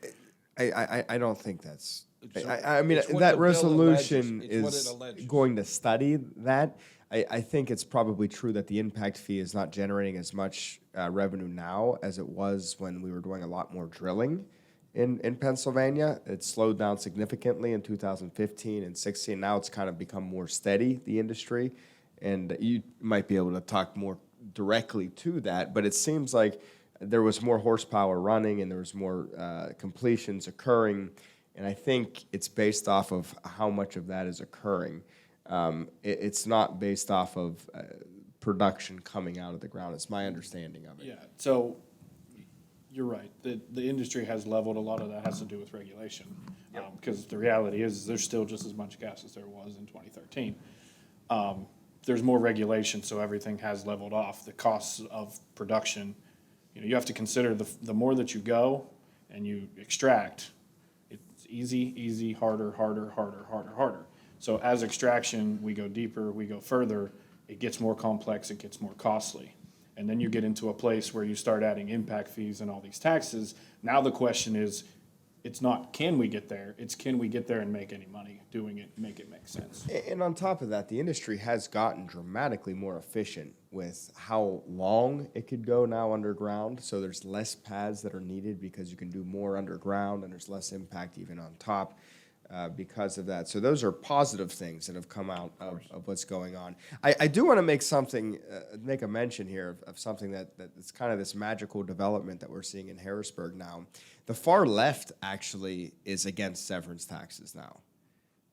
I don't think that's. So I mean, it's what the that bill resolution alleges. It's what it is alleges. going to study that. I think it's probably true that the impact fee is not generating as much revenue now as it was when we were doing a lot more drilling in Pennsylvania. It slowed down significantly in 2015 and 16. Now it's kind of become more steady, the industry, and you might be able to talk more directly to that, but it seems like there was more horsepower running and there was more completions occurring, and I think it's based off of how much of that is occurring. It's not based off of production coming out of the ground. It's my understanding of it. Yeah, so you're right. The industry has leveled. A lot of that has to do with regulation. Because the reality is there's still just as much gas as there was in 2013. There's more regulation, so everything has leveled off. The costs of production, you have to consider the more that you go and you extract, it's easy, harder. So as extraction, we go deeper, we go further, it gets more complex, it gets more costly. And then you get into a place where you start adding impact fees and all these taxes. Now the question is, it's not can we get there, it's can we get there and make any money doing it, make it make sense. And on top of that, the industry has gotten dramatically more efficient with how long it could go now underground. So there's less pads that are needed because you can do more underground and there's less impact even on top. Because of that. So those are positive things that have come out of what's going on. I do want to make a mention here of something that's kind of this magical development that we're seeing in Harrisburg now. The far left actually is against severance taxes now.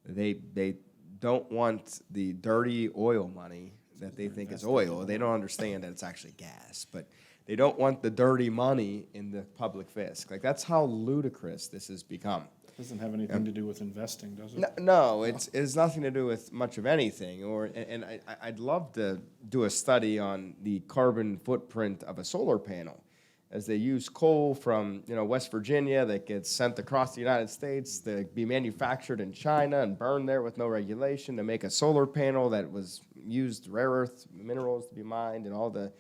They don't want the dirty oil money that they think is oil. They don't understand that it's actually gas, but they don't want the dirty money in the public fisc. Like, that's how ludicrous this has become. Doesn't have anything to do with investing, does it? No, it has nothing to do with much of anything. And I'd love to do a study on the carbon footprint of a solar panel, as they use coal from West Virginia that gets sent across the United States to be manufactured in China and burned there with no regulation to make a solar panel that was used rare earth minerals to be mined and all the,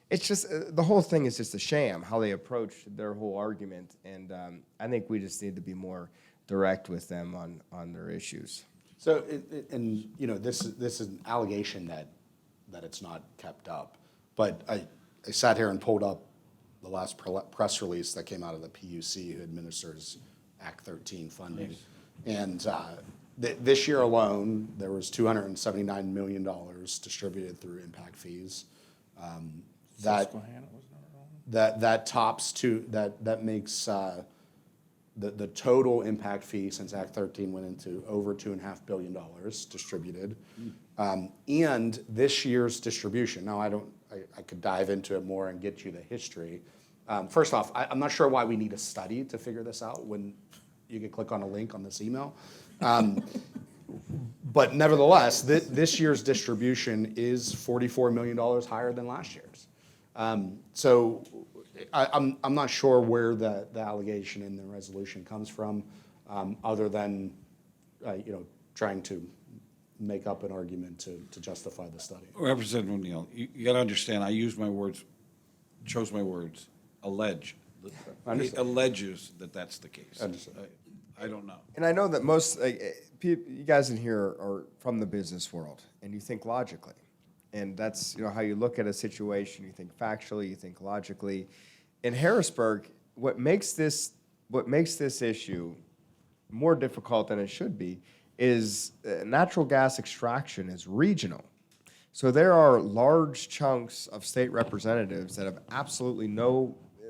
it's just, the whole thing is just a sham, how they approach their whole argument. And I think we just need to be more direct with them on their issues. So, and you know, this is an allegation that it's not kept up. But I sat here and pulled up the last press release that came out of the PUC, who administers Act 13 funding. And this year alone, there was $279 million distributed through impact fees. That tops that makes the total impact fee since Act 13 went into over $2.5 billion distributed. And this year's distribution, now I could dive into it more and get you the history. First off, I'm not sure why we need a study to figure this out when you can click on a link on this email. But nevertheless, this year's distribution is $44 million higher than last year's. So I'm not sure where the allegation in the resolution comes from, other than trying to make up an argument to justify the study. Representative O'Neill, you got to understand, I used my words, chose my words, allege. It alleges that that's the case. I don't know. And I know that most, you guys in here are from the business world, and you think logically. And that's, how you look at a situation. You think factually, you think logically. In Harrisburg, what makes this issue more difficult than it should be is natural gas extraction is regional. So there are large chunks of state representatives that have absolutely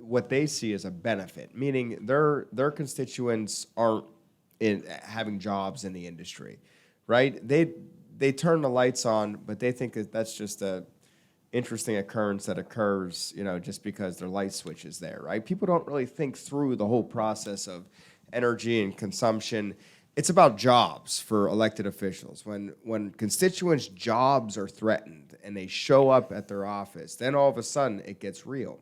what they see as a benefit, meaning their constituents aren't having jobs in the industry, right? They turn the lights on, but they think that's just a interesting occurrence that occurs, just because their light switch is there, right? People don't really think through the whole process of energy and consumption. It's about jobs for elected officials. When constituents' jobs are threatened and they show up at their office, then all of a sudden it gets real.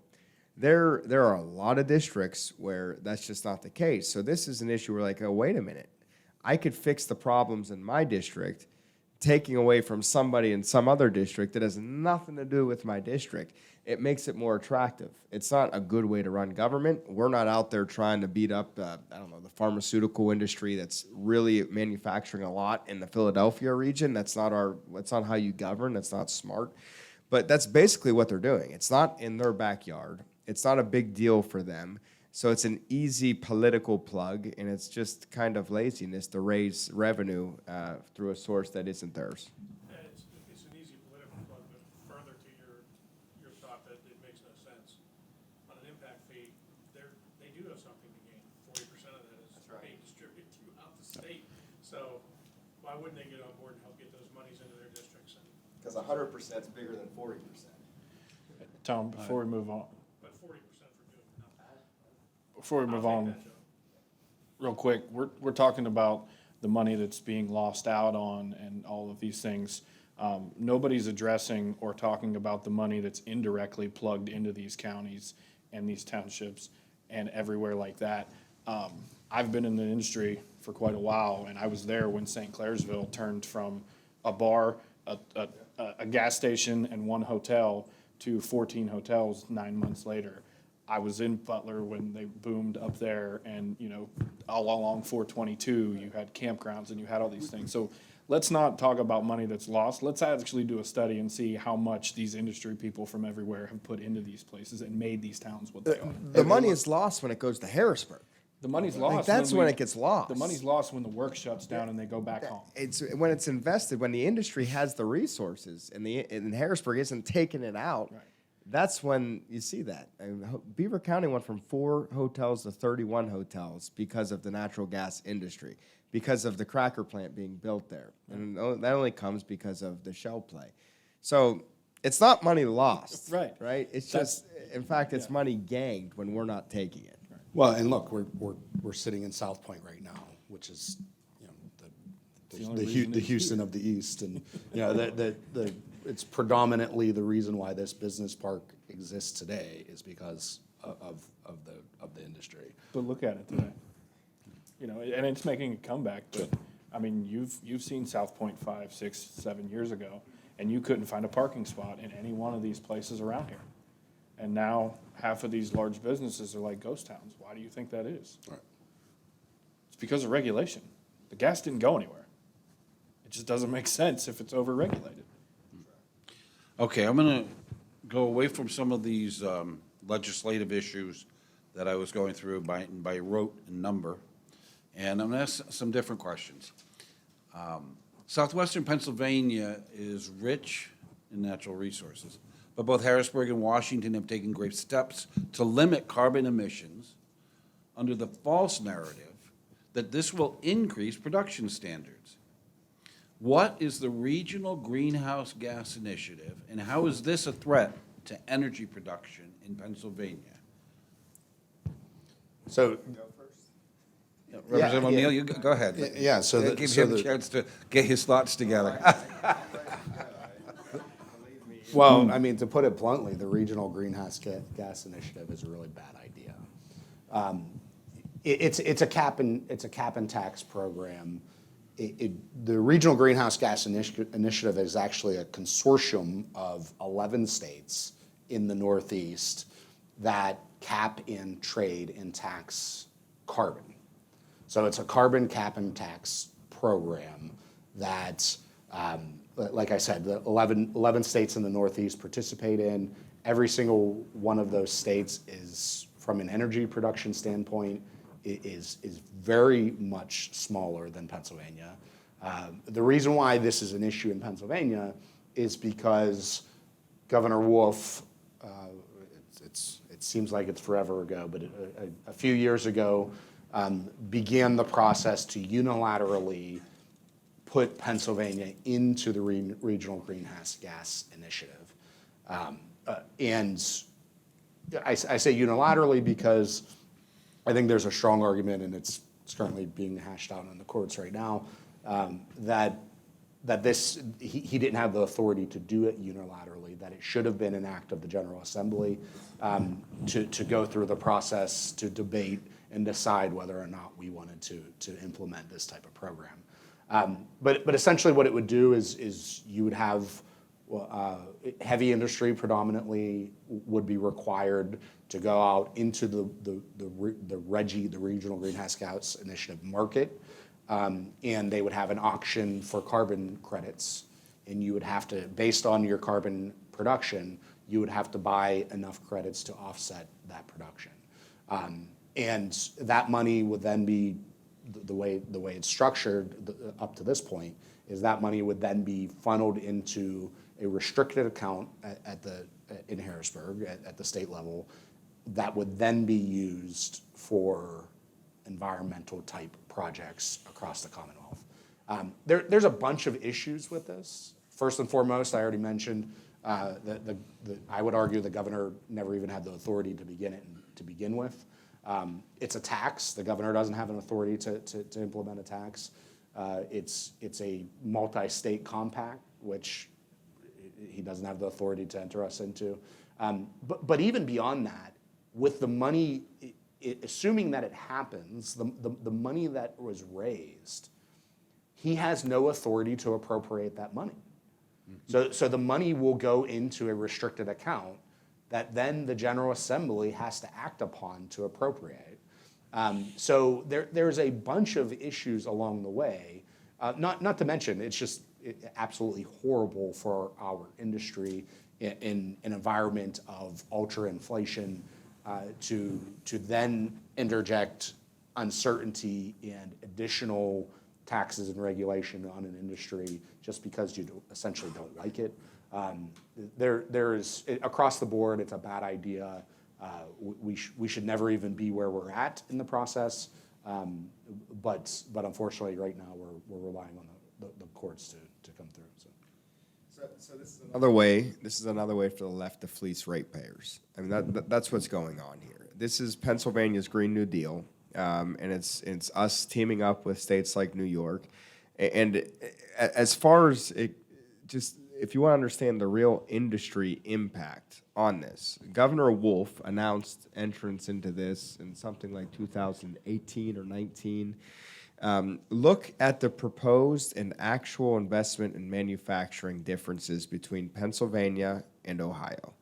There are a lot of districts where that's just not the case. So this is an issue where oh, wait a minute. I could fix the problems in my district, taking away from somebody in some other district that has nothing to do with my district. It makes it more attractive. It's not a good way to run government. We're not out there trying to beat up, the pharmaceutical industry that's really manufacturing a lot in the Philadelphia region. That's not how you govern. That's not smart. But that's basically what they're doing. It's not in their backyard. It's not a big deal for them. So it's an easy political plug, and it's just kind of laziness to raise revenue through a source that isn't theirs. It's an easy political plug, but further to your thought that it makes no sense. On an impact fee, they do have something to gain. 40% of that is being distributed throughout the state. So why wouldn't they get on board and help get those monies into their districts? Because 100% is bigger than 40%. Tom, before we move on, But 40% for doing nothing. before we move I'll on, take that job. real quick, we're talking about the money that's being lost out on and all of these things. Nobody's addressing or talking about the money that's indirectly plugged into these counties and these townships and everywhere like that. I've been in the industry for quite a while, and I was there when St. Clairsville turned from a bar, a gas station, and one hotel to 14 hotels 9 months later. I was in Butler when they boomed up there, and all along 422 you had campgrounds and you had all these things. So let's not talk about money that's lost. Let's actually do a study and see how much these industry people from everywhere have put into these places and made these towns what they are. The money is lost when it goes to Harrisburg. The money's lost. That's when it gets lost. The money's lost when the work shuts down and they go back home. It's when it's invested, when the industry has the resources and Harrisburg isn't taking it out. Right. That's when you see that. Beaver County went from 4 hotels to 31 hotels because of the natural gas industry, because of the cracker plant being built there. And that only comes because of the shell play. So it's not money lost. Right. Right? It's just, in fact, it's money gained when we're not taking it. Well, and look, we're sitting in South Pointe right now, which is the Houston of the East, and it's predominantly the reason why this business park exists today is because of the industry. But look at it today. And it's making a comeback. But I mean, you've seen South Pointe 5, 6, 7 years ago, and you couldn't find a parking spot in any one of these places around here. And now half of these large businesses are like ghost towns. Why do you think that is? Right. It's because of regulation. The gas didn't go anywhere. It just doesn't make sense if it's overregulated. Okay, I'm going to go away from some of these legislative issues that I was going through by rote and number, and I'm going to ask some different questions. Southwestern Pennsylvania is rich in natural resources, but both Harrisburg and Washington have taken great steps to limit carbon emissions under the false narrative that this will increase production standards. What is the Regional Greenhouse Gas Initiative, and how is this a threat to energy production in Pennsylvania? So, Representative yeah. O'Neill, you go ahead. Yeah, so the- Give so him a the- chance to get his thoughts together. well, I mean, to put it bluntly, the Regional Greenhouse Gas Initiative is a really bad idea. It's a cap and tax program. The Regional Greenhouse Gas Initiative is actually a consortium of 11 states in the Northeast that cap and trade and tax carbon. So it's a carbon cap and tax program that, like I said, the 11 states in the Northeast participate in. Every single one of those states is, from an energy production standpoint, is very much smaller than Pennsylvania. The reason why this is an issue in Pennsylvania is because Governor Wolf, it seems like it's forever ago, but a few years ago, began the process to unilaterally put Pennsylvania into the Regional Greenhouse Gas Initiative. And I say unilaterally because I think there's a strong argument, and it's currently being hashed out in the courts right now, that he didn't have the authority to do it unilaterally, that it should have been an act of the General Assembly to go through the process, to debate and decide whether or not we wanted to implement this type of program. But essentially what it would do is you would have heavy industry predominantly would be required to go out into the Regional Greenhouse Gas Initiative market, and they would have an auction for carbon credits, and you would have to, based on your carbon production, you would have to buy enough credits to offset that production. And that money would then be, the way it's structured up to this point, is that money would then be funneled into a restricted account in Harrisburg at the state level that would then be used for environmental type projects across the Commonwealth. There's a bunch of issues with this. First and foremost, I already mentioned I would argue the governor never even had the authority to begin with. It's a tax. The governor doesn't have an authority to implement a tax. It's a multi-state compact, which he doesn't have the authority to enter us into. But even beyond that, with the money, assuming that it happens, the money that was raised, he has no authority to appropriate that money. So the money will go into a restricted account that then the General Assembly has to act upon to appropriate. So there's a bunch of issues along the way. Not to mention, it's just absolutely horrible for our industry in an environment of ultra inflation to then interject uncertainty and additional taxes and regulation on an industry just because you essentially don't like it. There's across the board, it's a bad idea. We should never even be where we're at in the process. But unfortunately, right now we're relying on the courts to come through. So this is another way. This is another way for the left to fleece ratepayers. I mean that's what's going on here. This is Pennsylvania's Green New Deal, and it's us teaming up with states like New York. And as far as it, just if you want to understand the real industry impact on this, Governor Wolf announced entrance into this in something like 2018 or 19. Look at the proposed and actual investment in manufacturing differences between Pennsylvania and Ohio.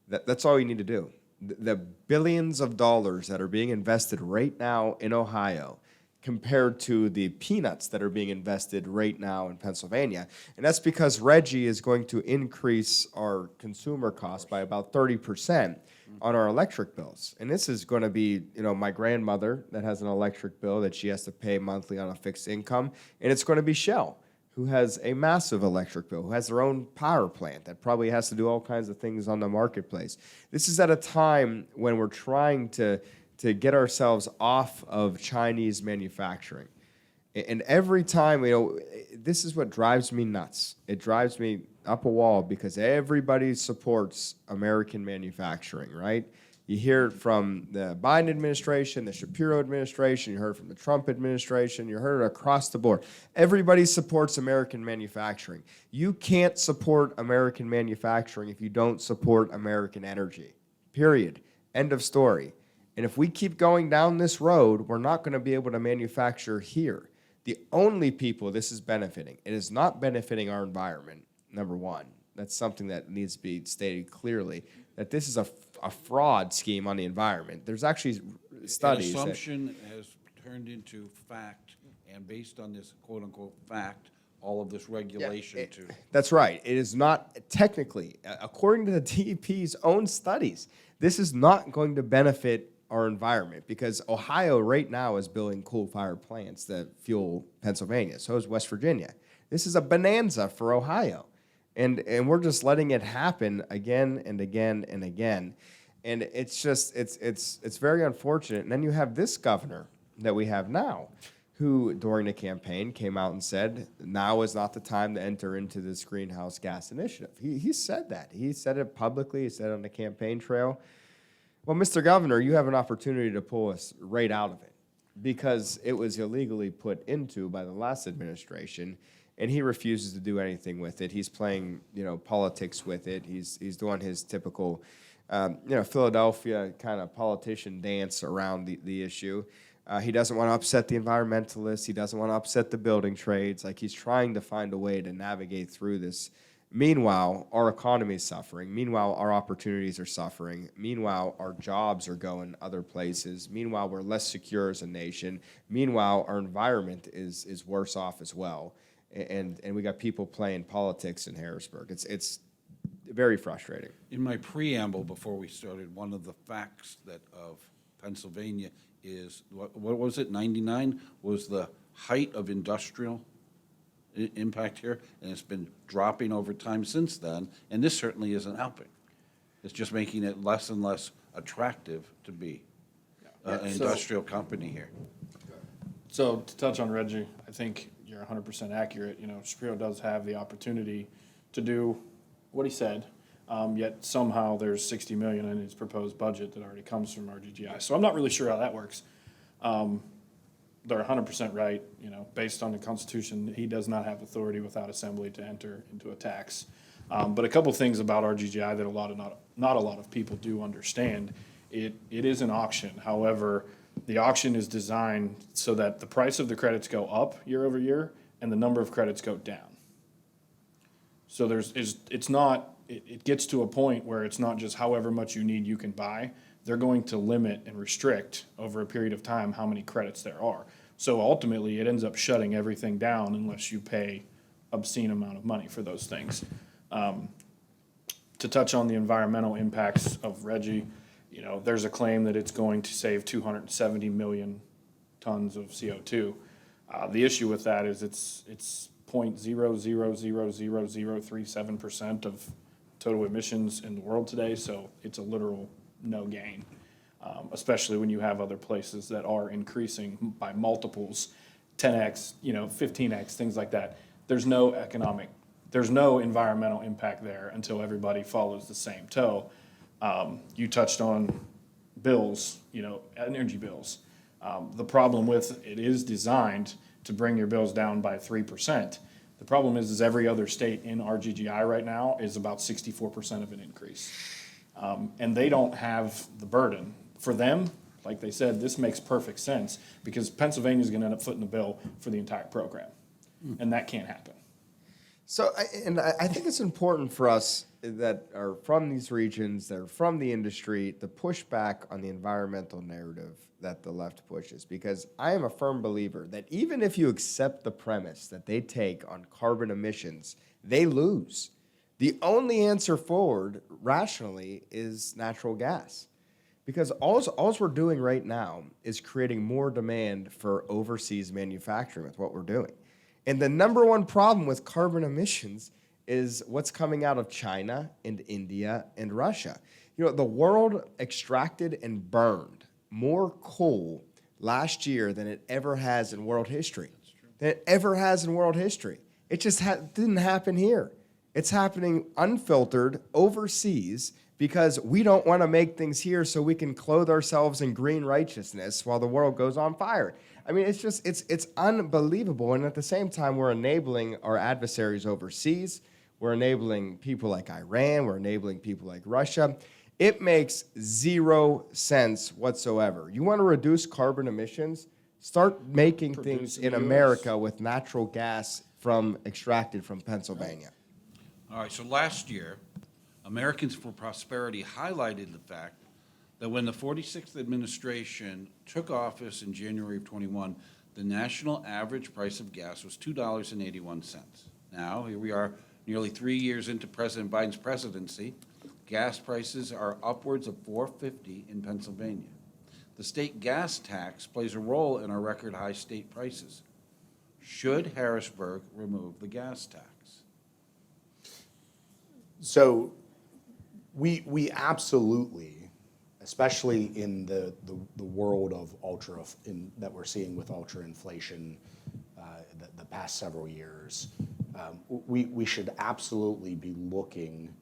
That's all you need to do. The billions of dollars that are being invested right now in Ohio compared to the peanuts that are being invested right now in Pennsylvania. And that's because Reggie is going to increase our consumer costs by about 30% on our electric bills. And this is going to be, my grandmother that has an electric bill that she has to pay monthly on a fixed income. And it's going to be Shell, who has a massive electric bill, who has their own power plant that probably has to do all kinds of things on the marketplace. This is at a time when we're trying to get ourselves off of Chinese manufacturing. And every time, this is what drives me nuts. It drives me up a wall because everybody supports American manufacturing, right? You hear it from the Biden administration, the Shapiro administration, you heard it from the Trump administration, you heard it across the board. Everybody supports American manufacturing. You can't support American manufacturing if you don't support American energy, period. End of story. And if we keep going down this road, we're not going to be able to manufacture here. The only people this is benefiting, it is not benefiting our environment, number one. That's something that needs to be stated clearly, that this is a fraud scheme on the environment. There's actually studies. An assumption has turned into fact, and based on this quote-unquote fact, all of this regulation That's right. It is not technically, according to the DEP's own studies, this is not going to benefit our environment because Ohio right now is building coal-fired plants that fuel Pennsylvania. So is West Virginia. This is a bonanza for Ohio. And we're just letting it happen again and again and again. And it's just, it's very unfortunate. And then you have this governor that we have now, who during the campaign came out and said, now is not the time to enter into this greenhouse gas initiative. He said that. He said it publicly. He said it on the campaign trail. Well, Mr. Governor, you have an opportunity to pull us right out of it because it was illegally put into by the last administration, and he refuses to do anything with it. He's playing, politics with it. He's doing his typical, Philadelphia kind of politician dance around the issue. He doesn't want to upset the environmentalists. He doesn't want to upset the building trades. Like, he's trying to find a way to navigate through this. Meanwhile, our economy is suffering. Meanwhile, our opportunities are suffering. Meanwhile, our jobs are going other places. Meanwhile, we're less secure as a nation. Meanwhile, our environment is worse off as well. And we got people playing politics in Harrisburg. It's very frustrating. In my preamble before we started, one of the facts of Pennsylvania is, what was it, 99 was the height of industrial impact here, and it's been dropping over time since then, and this certainly isn't helping. It's just making it less and less attractive to be an industrial company here. So to touch on Reggie, I think you're 100% accurate. Shapiro does have the opportunity to do what he said, yet somehow there's $60 million in his proposed budget that already comes from RGGI. So I'm not really sure how that works. They're 100% right. Based on the Constitution, he does not have authority without assembly to enter into a tax. But a couple things about RGGI that not a lot of people do understand. It is an auction. However, the auction is designed so that the price of the credits go up year over year and the number of credits go down. So it gets to a point where it's not just however much you need you can buy. They're going to limit and restrict over a period of time how many credits there are. So ultimately, it ends up shutting everything down unless you pay obscene amount of money for those things. To touch on the environmental impacts of Reggie, there's a claim that it's going to save 270 million tons of CO2. The issue with that is it's 0.0000037% of total emissions in the world today, so it's a literal no gain, especially when you have other places that are increasing by multiples, 10x, 15x, things like that. There's no environmental impact there until everybody follows the same toe. You touched on bills, energy bills. The problem with it is designed to bring your bills down by 3%. The problem is every other state in RGGI right now is about 64% of an increase. And they don't have the burden. For them, like they said, this makes perfect sense because Pennsylvania's going to end up footing the bill for the entire program. And that can't happen. So, I think it's important for us that are from these regions, that are from the industry, to push back on the environmental narrative that the left pushes. Because I am a firm believer that even if you accept the premise that they take on carbon emissions, they lose. The only answer forward, rationally, is natural gas. Because all we're doing right now is creating more demand for overseas manufacturing with what we're doing. And the number one problem with carbon emissions is what's coming out of China and India and Russia. You know, the world extracted and burned more coal last year than it ever has in world history. Than it ever has in world history. It just didn't happen here. It's happening unfiltered overseas because we don't want to make things here so we can clothe ourselves in green righteousness while the world goes on fire. I mean, it's unbelievable. And at the same time, we're enabling our adversaries overseas. We're enabling people like Iran. We're enabling people like Russia. It makes zero sense whatsoever. You want to reduce carbon emissions? Start making things in America with natural gas extracted from Pennsylvania. All right, so last year, Americans for Prosperity highlighted the fact that when the 46th administration took office in January of 21, the national average price of gas was $2.81. Now, here we are nearly 3 years into President Biden's presidency. Gas prices are upwards of $4.50 in Pennsylvania. The state gas tax plays a role in our record high state prices. Should Harrisburg remove the gas tax? So we absolutely, especially in the world of that we're seeing with ultra inflation the past several years, we should absolutely be looking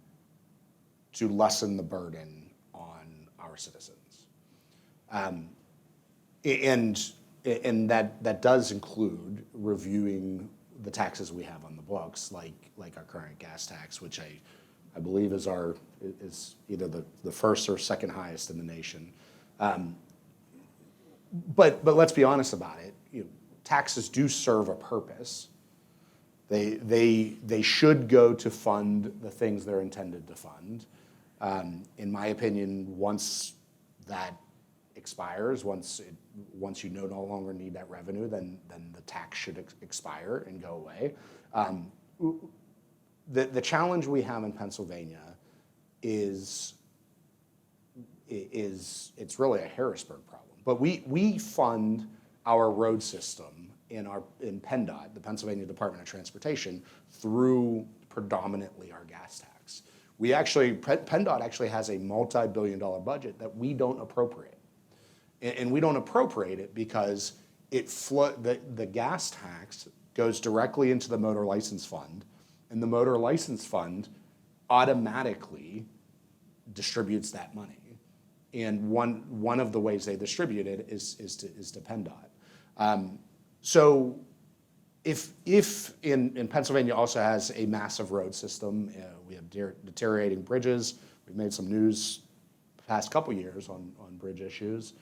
to lessen the burden on our citizens. And that does include reviewing the taxes we have on the books, like our current gas tax, which I believe is either the first or second highest in the nation. But let's be honest about it. Taxes do serve a purpose. They should go to fund the things they're intended to fund. In my opinion, once that expires, once you no longer need that revenue, then the tax should expire and go away. The challenge we have in Pennsylvania is it's really a Harrisburg problem. But we fund our road system in PennDOT, the Pennsylvania Department of Transportation, through predominantly our gas tax. PennDOT actually has a multi-billion-dollar budget that we don't appropriate. And we don't appropriate it because the gas tax goes directly into the motor license fund, and the motor license fund automatically distributes that money. And one of the ways they distribute it is to PennDOT. So if in Pennsylvania also has a massive road system, we have deteriorating bridges. We've made some news the past couple years on bridge issues.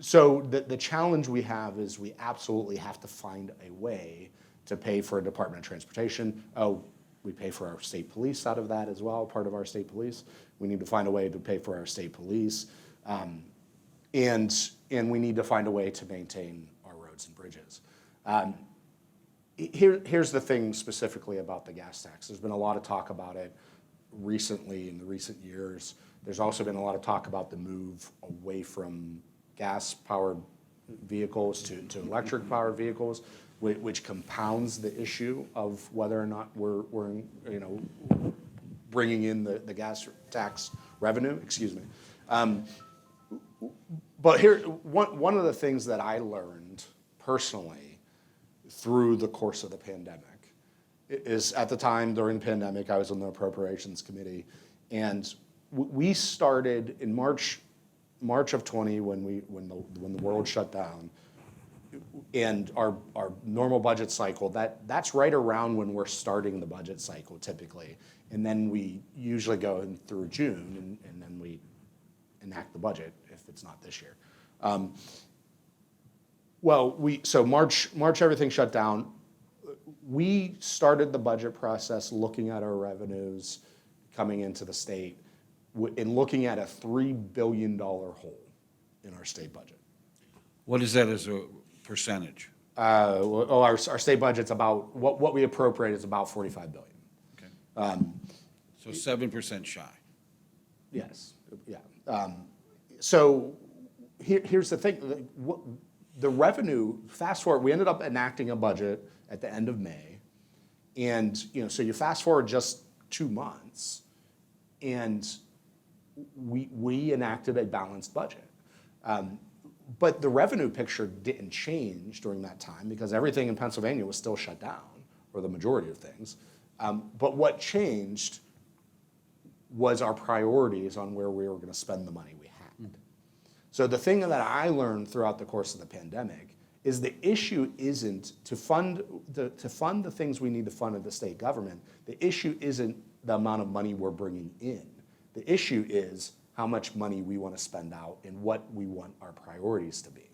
So the challenge we have is we absolutely have to find a way to pay for a Department of Transportation. We pay for our state police out of that as well, part of our state police. We need to find a way to pay for our state police. And we need to find a way to maintain our roads and bridges. Here's the thing specifically about the gas tax. There's been a lot of talk about it recently in the recent years. There's also been a lot of talk about the move away from gas-powered vehicles to electric-powered vehicles, which compounds the issue of whether or not we're bringing in the gas tax revenue. Excuse me. But here, one of the things that I learned personally through the course of the pandemic is, at the time during the pandemic, I was on the Appropriations Committee, and we started in March of 20 when the world shut down, and our normal budget cycle, that's right around when we're starting the budget cycle typically, and then we usually go through June and then we enact the budget if it's not this year. So March, everything shut down. We started the budget process looking at our revenues coming into the state and looking at a $3 billion hole in our state budget. What is that as a percentage? Our state budget's about, what we appropriate is about $45 billion. Okay. So 7% shy. Yes, yeah. So here's the thing, the revenue, fast forward, we ended up enacting a budget at the end of May. And, so you fast forward just 2 months and we enacted a balanced budget. But the revenue picture didn't change during that time because everything in Pennsylvania was still shut down, or the majority of things. But what changed was our priorities on where we were going to spend the money we had. So the thing that I learned throughout the course of the pandemic is the issue isn't to fund the things we need to fund at the state government. The issue isn't the amount of money we're bringing in. The issue is how much money we want to spend out and what we want our priorities to be.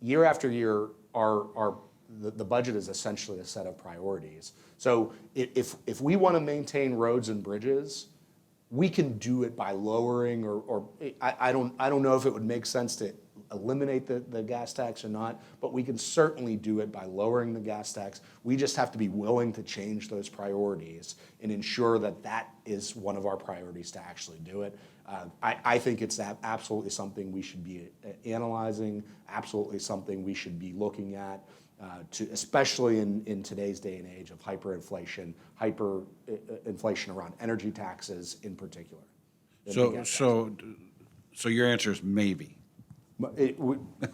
Year after year, the budget is essentially a set of priorities. So if we want to maintain roads and bridges, we can do it by lowering or I don't know if it would make sense to eliminate the gas tax or not, but we can certainly do it by lowering the gas tax. We just have to be willing to change those priorities and ensure that that is one of our priorities to actually do it. I think it's absolutely something we should be analyzing, absolutely something we should be looking at, especially in today's day and age of hyperinflation around energy taxes in particular. So your answer is maybe.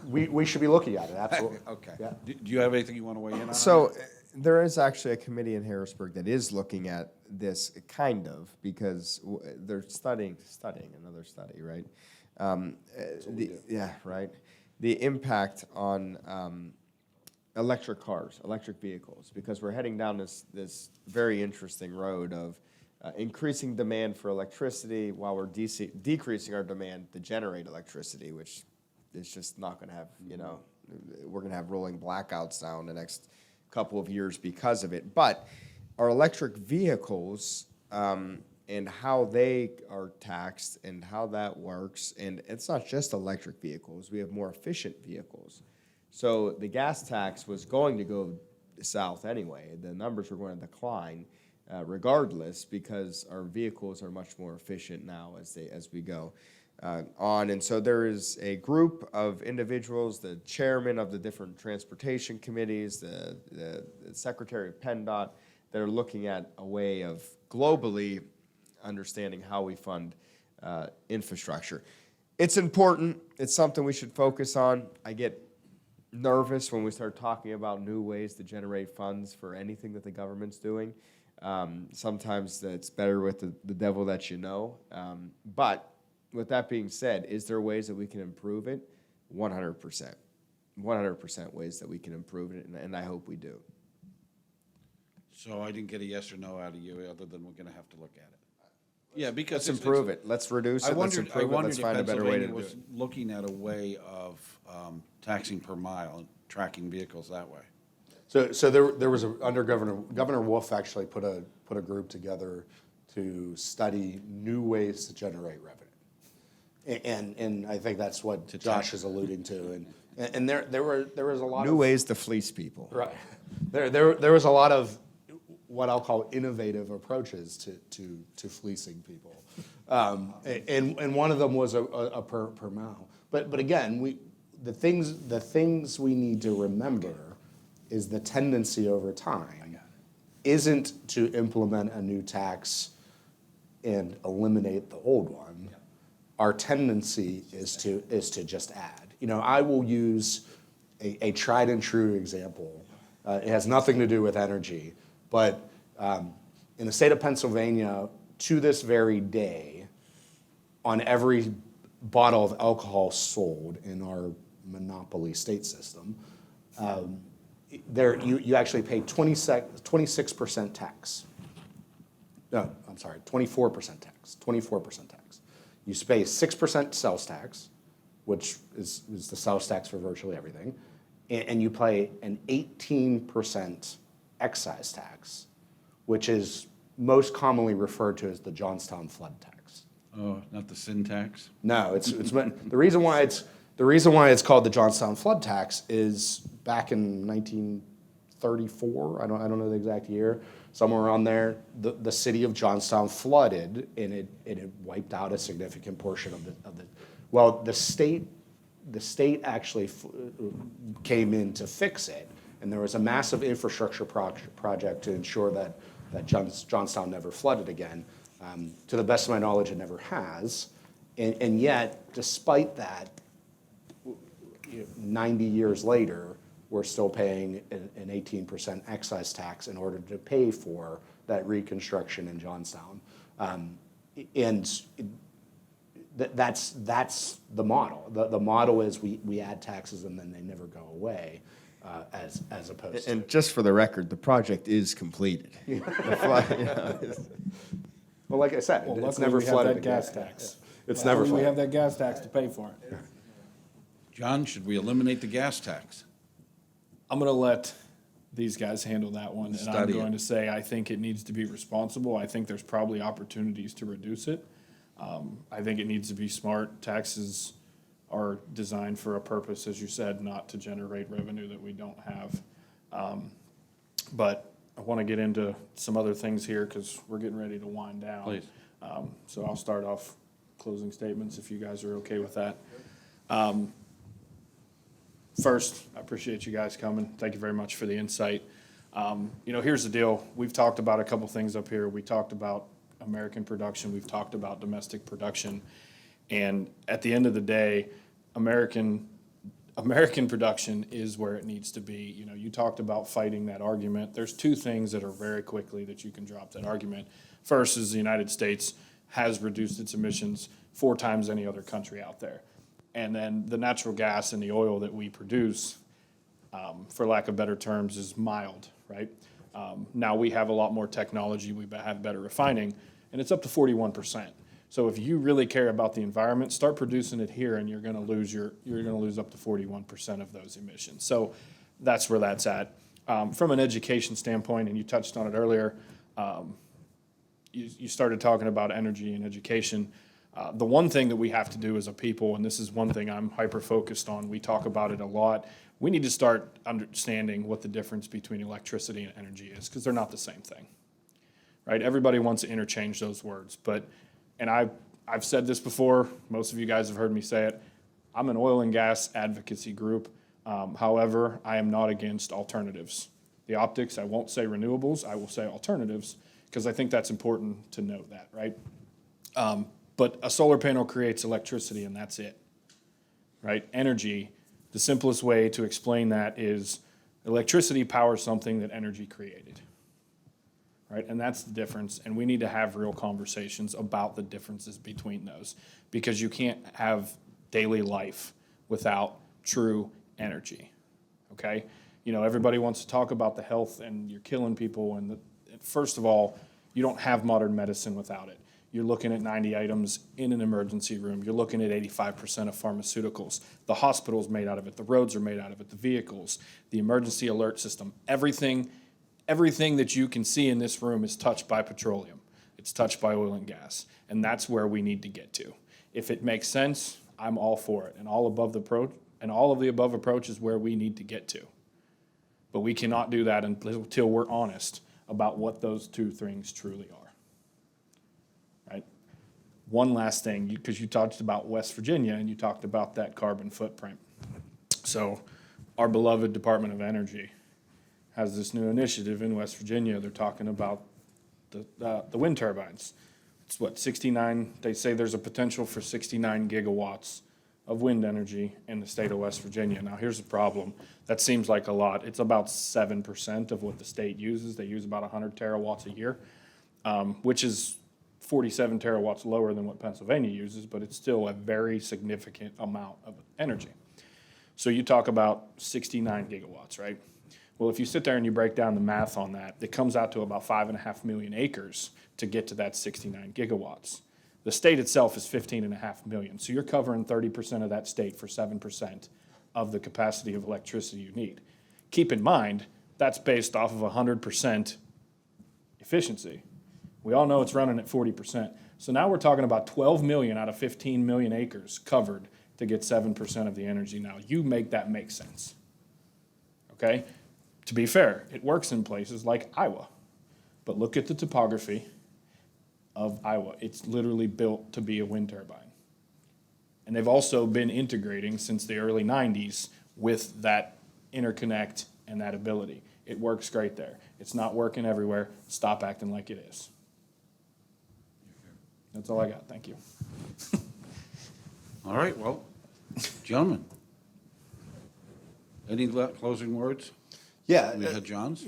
We should be looking at it, absolutely. Okay. Yeah. Do you have anything you want to weigh in on? So there is actually a committee in Harrisburg that is looking at this because they're studying another study, right? Yeah, right. The impact on electric cars, electric vehicles, because we're heading down this very interesting road of increasing demand for electricity while we're decreasing our demand to generate electricity, which is just not going to have, we're going to have rolling blackouts now in the next couple of years because of it. But our electric vehicles and how they are taxed and how that works, and it's not just electric vehicles, we have more efficient vehicles. So the gas tax was going to go south anyway. The numbers were going to decline regardless because our vehicles are much more efficient now as we go on. And so there is a group of individuals, the chairman of the different transportation committees, the secretary of PennDOT, that are looking at a way of globally understanding how we fund infrastructure. It's important. It's something we should focus on. I get nervous when we start talking about new ways to generate funds for anything that the government's doing. Sometimes it's better with the devil that you know. But with that being said, is there ways that we can improve it? 100%. 100% ways that we can improve it, and I hope we do. So I didn't get a yes or no out of you, other than we're going to have to look at it. Yeah, because Let's improve it. Let's reduce it. Let's improve it. Let's find a better way to do it. was looking at a way of taxing per mile and tracking vehicles that way. So there was under Governor Wolf actually put a group together to study new ways to generate revenue, and I think that's what Josh is alluding to, and there was a lot New ways to fleece people. Right. There was a lot of what I'll call innovative approaches to fleecing people, and one of them was a per mile. But again, the things we need to remember is the tendency over time isn't to implement a new tax and eliminate the old one. Our tendency is to just add. I will use a tried and true example. It has nothing to do with energy, but in the state of Pennsylvania, to this very day, on every bottle of alcohol sold in our monopoly state system, you actually pay 26% tax. No, I'm sorry, 24% tax. 24% tax. You pay 6% sales tax, which is the sales tax for virtually everything, and you pay an 18% excise tax, which is most commonly referred to as the Johnstown flood tax. Oh, not the sin tax? No, it's the reason why it's called the Johnstown flood tax is back in 1934. I don't know the exact year. Somewhere around there, the city of Johnstown flooded, and it wiped out a significant portion of the. Well, the state actually came in to fix it, and there was a massive infrastructure project to ensure that Johnstown never flooded again. To the best of my knowledge, it never has, and yet, despite that, 90 years later, we're still paying an 18% excise tax in order to pay for that reconstruction in Johnstown. That's the model. The model is we add taxes and then they never go away, as opposed to. And just for the record, the project is completed. The Well, like I said, Well, it's luckily never we have flooded that gas again. tax. It's never Luckily, we have flooded. that gas tax to pay for it. John, should we eliminate the gas tax? I'm going to let these guys handle that one, and I'm Study it. going to say I think it needs to be responsible. I think there's probably opportunities to reduce it. I think it needs to be smart. Taxes are designed for a purpose, as you said, not to generate revenue that we don't have. But I want to get into some other things here because we're getting ready to wind down. Please. So I'll start off closing statements if you guys are okay with that. First, I appreciate you guys coming. Thank you very much for the insight. Here's the deal. We've talked about a couple things up here. We talked about American production. We've talked about domestic production. And at the end of the day, American production is where it needs to be. You talked about fighting that argument. There's two things that are very quickly that you can drop that argument. First is the United States has reduced its emissions 4 times any other country out there. And then the natural gas and the oil that we produce, for lack of better terms, is mild, right? Now we have a lot more technology, we have better refining, and it's up to 41%. So if you really care about the environment, start producing it here, and you're going to lose up to 41% of those emissions. So that's where that's at. From an education standpoint, and you touched on it earlier, you started talking about energy and education. The one thing that we have to do as a people, and this is one thing I'm hyper-focused on, we talk about it a lot, we need to start understanding what the difference between electricity and energy is, because they're not the same thing, right? Everybody wants to interchange those words, and I've said this before, most of you guys have heard me say it, I'm an oil and gas advocacy group. However, I am not against alternatives. The optics, I won't say renewables, I will say alternatives, because I think that's important to note that, right? But a solar panel creates electricity and that's it, right? Energy, the simplest way to explain that is electricity powers something that energy created, right? And that's the difference, and we need to have real conversations about the differences between those, because you can't have daily life without true energy, okay? Everybody wants to talk about the health and you're killing people, and first of all, you don't have modern medicine without it. You're looking at 90 items in an emergency room. You're looking at 85% of pharmaceuticals. The hospital's made out of it. The roads are made out of it. The vehicles, the emergency alert system, everything that you can see in this room is touched by petroleum. It's touched by oil and gas. And that's where we need to get to. If it makes sense, I'm all for it. And all of the above approach is where we need to get to. But we cannot do that until we're honest about what those two things truly are. Right? One last thing, because you talked about West Virginia and you talked about that carbon footprint. So our beloved Department of Energy has this new initiative in West Virginia. They're talking about the wind turbines. It's 69, they say there's a potential for 69 gigawatts of wind energy in the state of West Virginia. Now here's the problem. That seems like a lot. It's about 7% of what the state uses. They use about 100 terawatts a year, which is 47 terawatts lower than what Pennsylvania uses, but it's still a very significant amount of energy. So you talk about 69 gigawatts, right? Well, if you sit there and you break down the math on that, it comes out to about 5.5 million acres to get to that 69 gigawatts. The state itself is 15.5 million. So you're covering 30% of that state for 7% of the capacity of electricity you need. Keep in mind, that's based off of 100% efficiency. We all know it's running at 40%. So now we're talking about 12 million out of 15 million acres covered to get 7% of the energy. Now, you make that make sense, okay? To be fair, it works in places like Iowa, but look at the topography of Iowa. It's literally built to be a wind turbine. And they've also been integrating since the early 90s with that interconnect and that ability. It works great there. It's not working everywhere. Stop acting like it is. That's all I got. Thank you. All right, well, gentlemen, any closing words? Yeah. We had John's?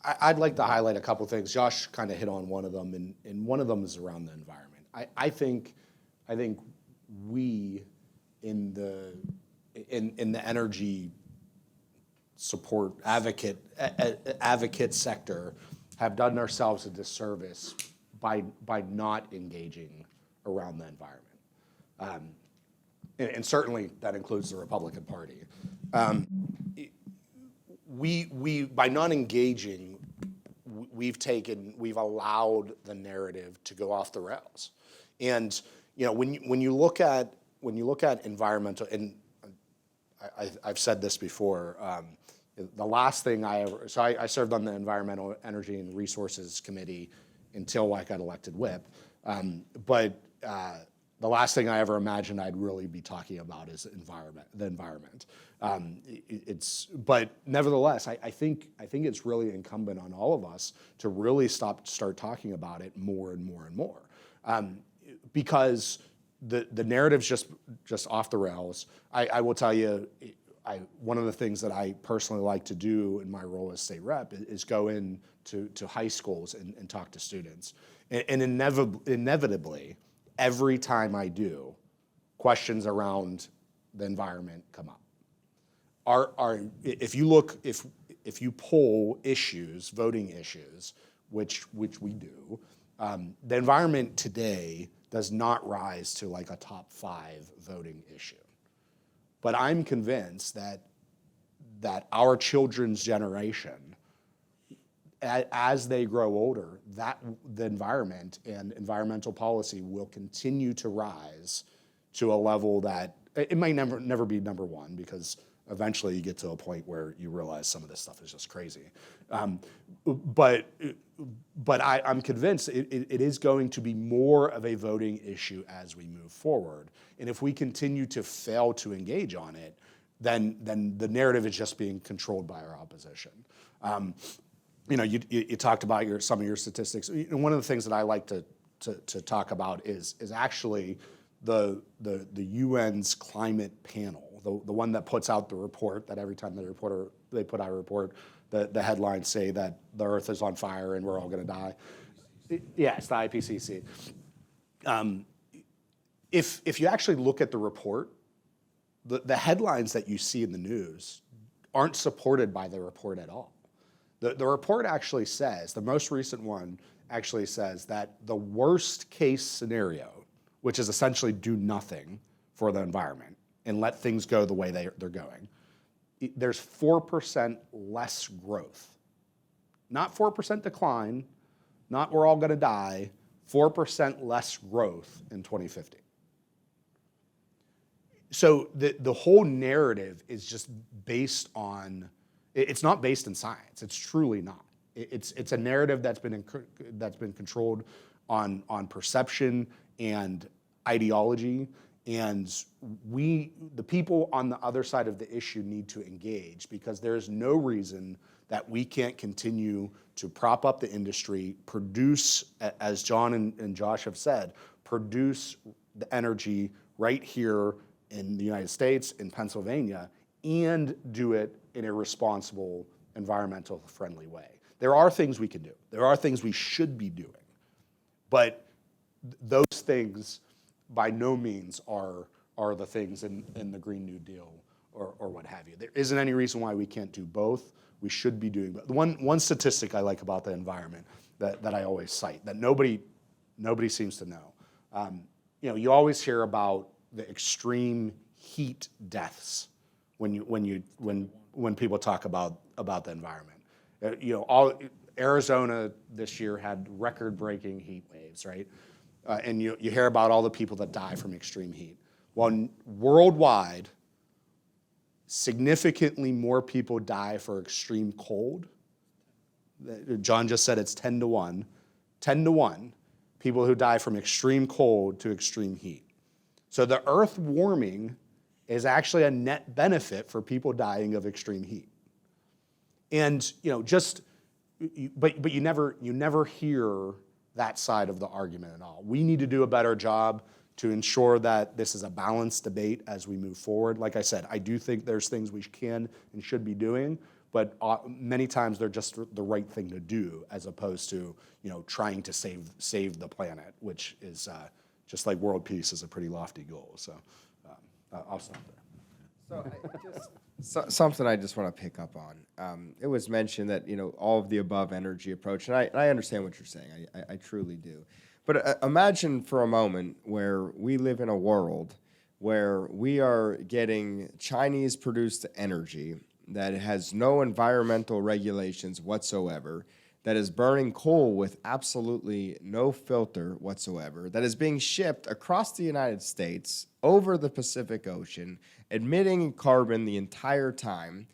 I'd like to highlight a couple things. Josh kind of hit on one of them, and one of them is around the environment. I think we in the energy support advocate sector have done ourselves a disservice by not engaging around the environment, and certainly that includes the Republican Party. We by not engaging, we've allowed the narrative to go off the rails, and when you look at environmental, and I've said this before. The last thing I served on the Environmental, Energy, and Resources Committee until I got elected whip. But the last thing I ever imagined I'd really be talking about is the environment. But nevertheless, I think it's really incumbent on all of us to really start talking about it more and more and more, because the narrative's just off the rails. I will tell you. One of the things that I personally like to do in my role as state rep is go in to high schools and talk to students. And inevitably, every time I do, questions around the environment come up. If you poll issues, voting issues, which we do, the environment today does not rise to like a top 5 voting issue. But I'm convinced that our children's generation, as they grow older, that the environment and environmental policy will continue to rise to a level that it might never be number 1, because eventually you get to a point where you realize some of this stuff is just crazy. But I'm convinced it is going to be more of a voting issue as we move forward. And if we continue to fail to engage on it, then the narrative is just being controlled by our opposition. You talked about some of your statistics. One of the things that I like to talk about is actually the UN's climate panel, the one that puts out the report that every time they put out a report, the headlines say that the Earth is on fire and we're all going to die. Yes, the IPCC. If you actually look at the report, the headlines that you see in the news aren't supported by the report at all. The report actually says, the most recent one actually says that the worst case scenario, which is essentially do nothing for the environment and let things go the way they're going, there's 4% less growth. Not 4% decline, not we're all going to die, 4% less growth in 2050. So the whole narrative is just based on, it's not based in science. It's truly not. It's a narrative that's been controlled on perception and ideology, and the people on the other side of the issue need to engage, because there is no reason that we can't continue to prop up the industry, produce, as John and Josh have said, produce the energy right here in the United States, in Pennsylvania, and do it in a responsible, environmental friendly way. There are things we can do. There are things we should be doing. But those things by no means are the things in the Green New Deal or what have you. There isn't any reason why we can't do both. We should be doing both. One statistic I like about the environment that I always cite that nobody seems to know. You always hear about the extreme heat deaths when people talk about the environment. All Arizona this year had record-breaking heat waves, right? And you hear about all the people that die from extreme heat. Well, worldwide, significantly more people die for extreme cold. John just said it's 10 to 1. 10 to 1, people who die from extreme cold to extreme heat. So the earth warming is actually a net benefit for people dying of extreme heat. And but you never hear that side of the argument at all. We need to do a better job to ensure that this is a balanced debate as we move forward. Like I said, I do think there's things we can and should be doing, but many times they're just the right thing to do as opposed to trying to save the planet, which is just like world peace is a pretty lofty goal. So I'll stop there. Something I just want to pick up on. It was mentioned that all of the above energy approach, and I understand what you're saying. I truly do. But imagine for a moment where we live in a world where we are getting Chinese-produced energy that has no environmental regulations whatsoever, that is burning coal with absolutely no filter whatsoever, that is being shipped across the United States, over the Pacific Ocean, emitting carbon the entire time,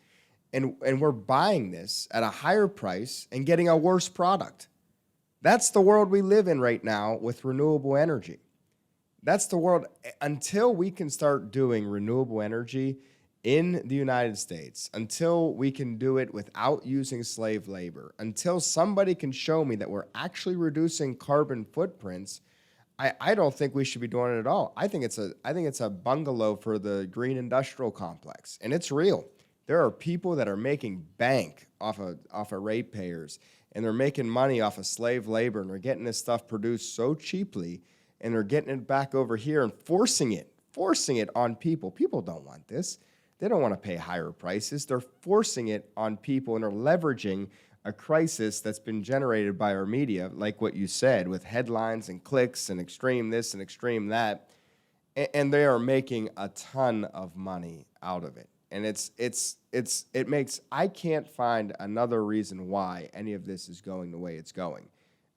and we're buying this at a higher price and getting a worse product. That's the world we live in right now with renewable energy. That's the world. Until we can start doing renewable energy in the United States, until we can do it without using slave labor, until somebody can show me that we're actually reducing carbon footprints, I don't think we should be doing it at all. I think it's a bungalow for the green industrial complex, and it's real. There are people that are making bank off of ratepayers, and they're making money off of slave labor, and they're getting this stuff produced so cheaply, and they're getting it back over here and forcing it on people. People don't want this. They don't want to pay higher prices. They're forcing it on people, and they're leveraging a crisis that's been generated by our media, like what you said, with headlines and clicks and extreme this and extreme that, and they are making a ton of money out of it. And I can't find another reason why any of this is going the way it's going,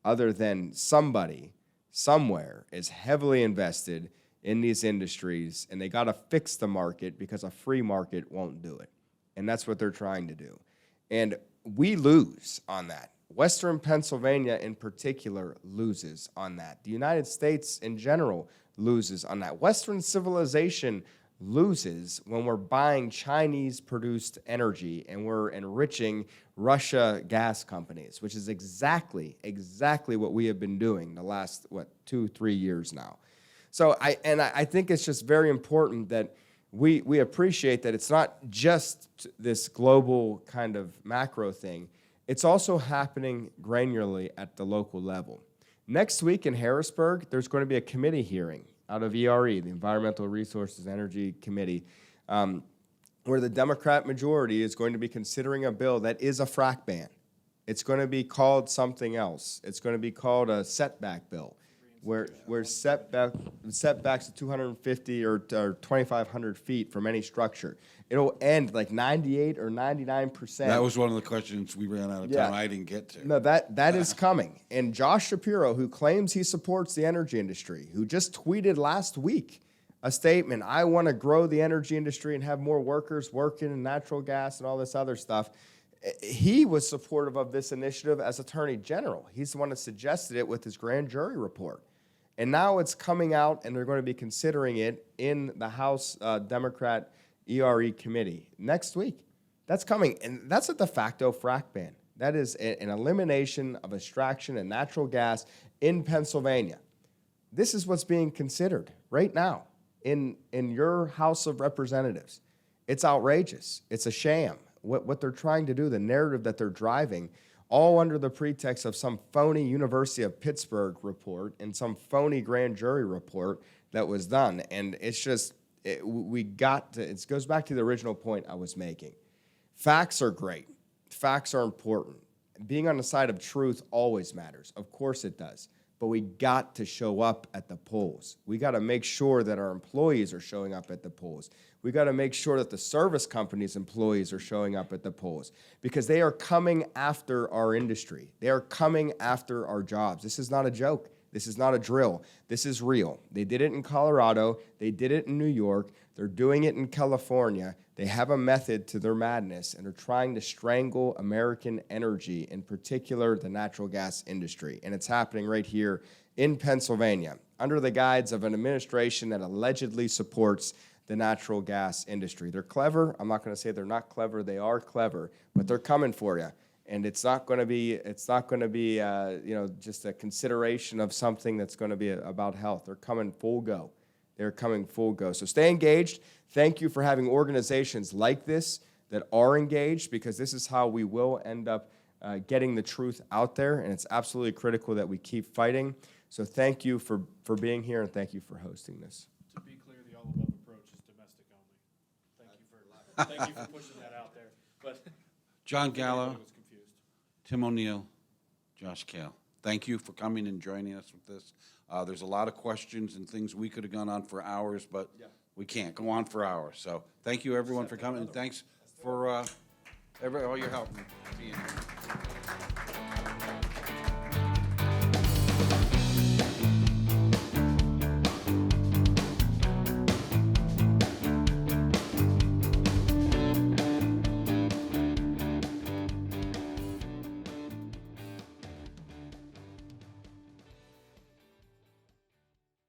other than somebody somewhere is heavily invested in these industries, and they got to fix the market because a free market won't do it. And that's what they're trying to do. And we lose on that. Western Pennsylvania in particular loses on that. The United States in general loses on that. Western civilization loses when we're buying Chinese-produced energy and we're enriching Russia gas companies, which is exactly what we have been doing the last, 2-3 years now. So I think it's just very important that we appreciate that it's not just this global kind of macro thing. It's also happening granularly at the local level. Next week in Harrisburg, there's going to be a committee hearing out of ERE, the Environmental Resources Energy Committee, where the Democrat majority is going to be considering a bill that is a frack ban. It's going to be called something else. It's going to be called a setback bill, where setbacks of 250 or 2,500 feet from any structure. It'll end like 98 or 99%. That was one of the questions we ran out of time. I didn't get to. No, that is coming. And Josh Shapiro, who claims he supports the energy industry, who just tweeted last week a statement, I want to grow the energy industry and have more workers working in natural gas and all this other stuff. He was supportive of this initiative as Attorney General. He's the one that suggested it with his grand jury report. And now it's coming out, and they're going to be considering it in the House Democrat ERE committee next week. That's coming, and that's a de facto frack ban. That is an elimination of extraction and natural gas in Pennsylvania. This is what's being considered right now in your House of Representatives. It's outrageous. It's a sham. What they're trying to do, the narrative that they're driving, all under the pretext of some phony University of Pittsburgh report and some phony grand jury report that was done. And it's just, it goes back to the original point I was making. Facts are great. Facts are important. being on the side of truth always matters. Of course it does. But we got to show up at the polls. We got to make sure that our employees are showing up at the polls. We got to make sure that the service company's employees are showing up at the polls because they are coming after our industry. They are coming after our jobs. This is not a joke. This is not a drill. This is real. They did it in Colorado. They did it in New York. They're doing it in California. They have a method to their madness and are trying to strangle American energy, in particular the natural gas industry. And it's happening right here in Pennsylvania under the guise of an administration that allegedly supports the natural gas industry. They're clever. I'm not going to say they're not clever. They are clever, but they're coming for you. And it's not going to be just a consideration of something that's going to be about health. They're coming full go. They're coming full go. So stay engaged. Thank you for having organizations like this that are engaged, because this is how we will end up getting the truth out there, and it's absolutely critical that we keep fighting. So thank you for being here, and thank you for hosting this. To be clear, the all-above approach is domestic only. Thank you for pushing that out there. But John everybody Gallo, was confused. Tim O'Neill, Josh Kail. Thank you for coming and joining us with this. There's a lot of questions and things we could have gone on for hours, but we can't go on for hours. So thank you, everyone, for coming, and thanks for all your help in being here.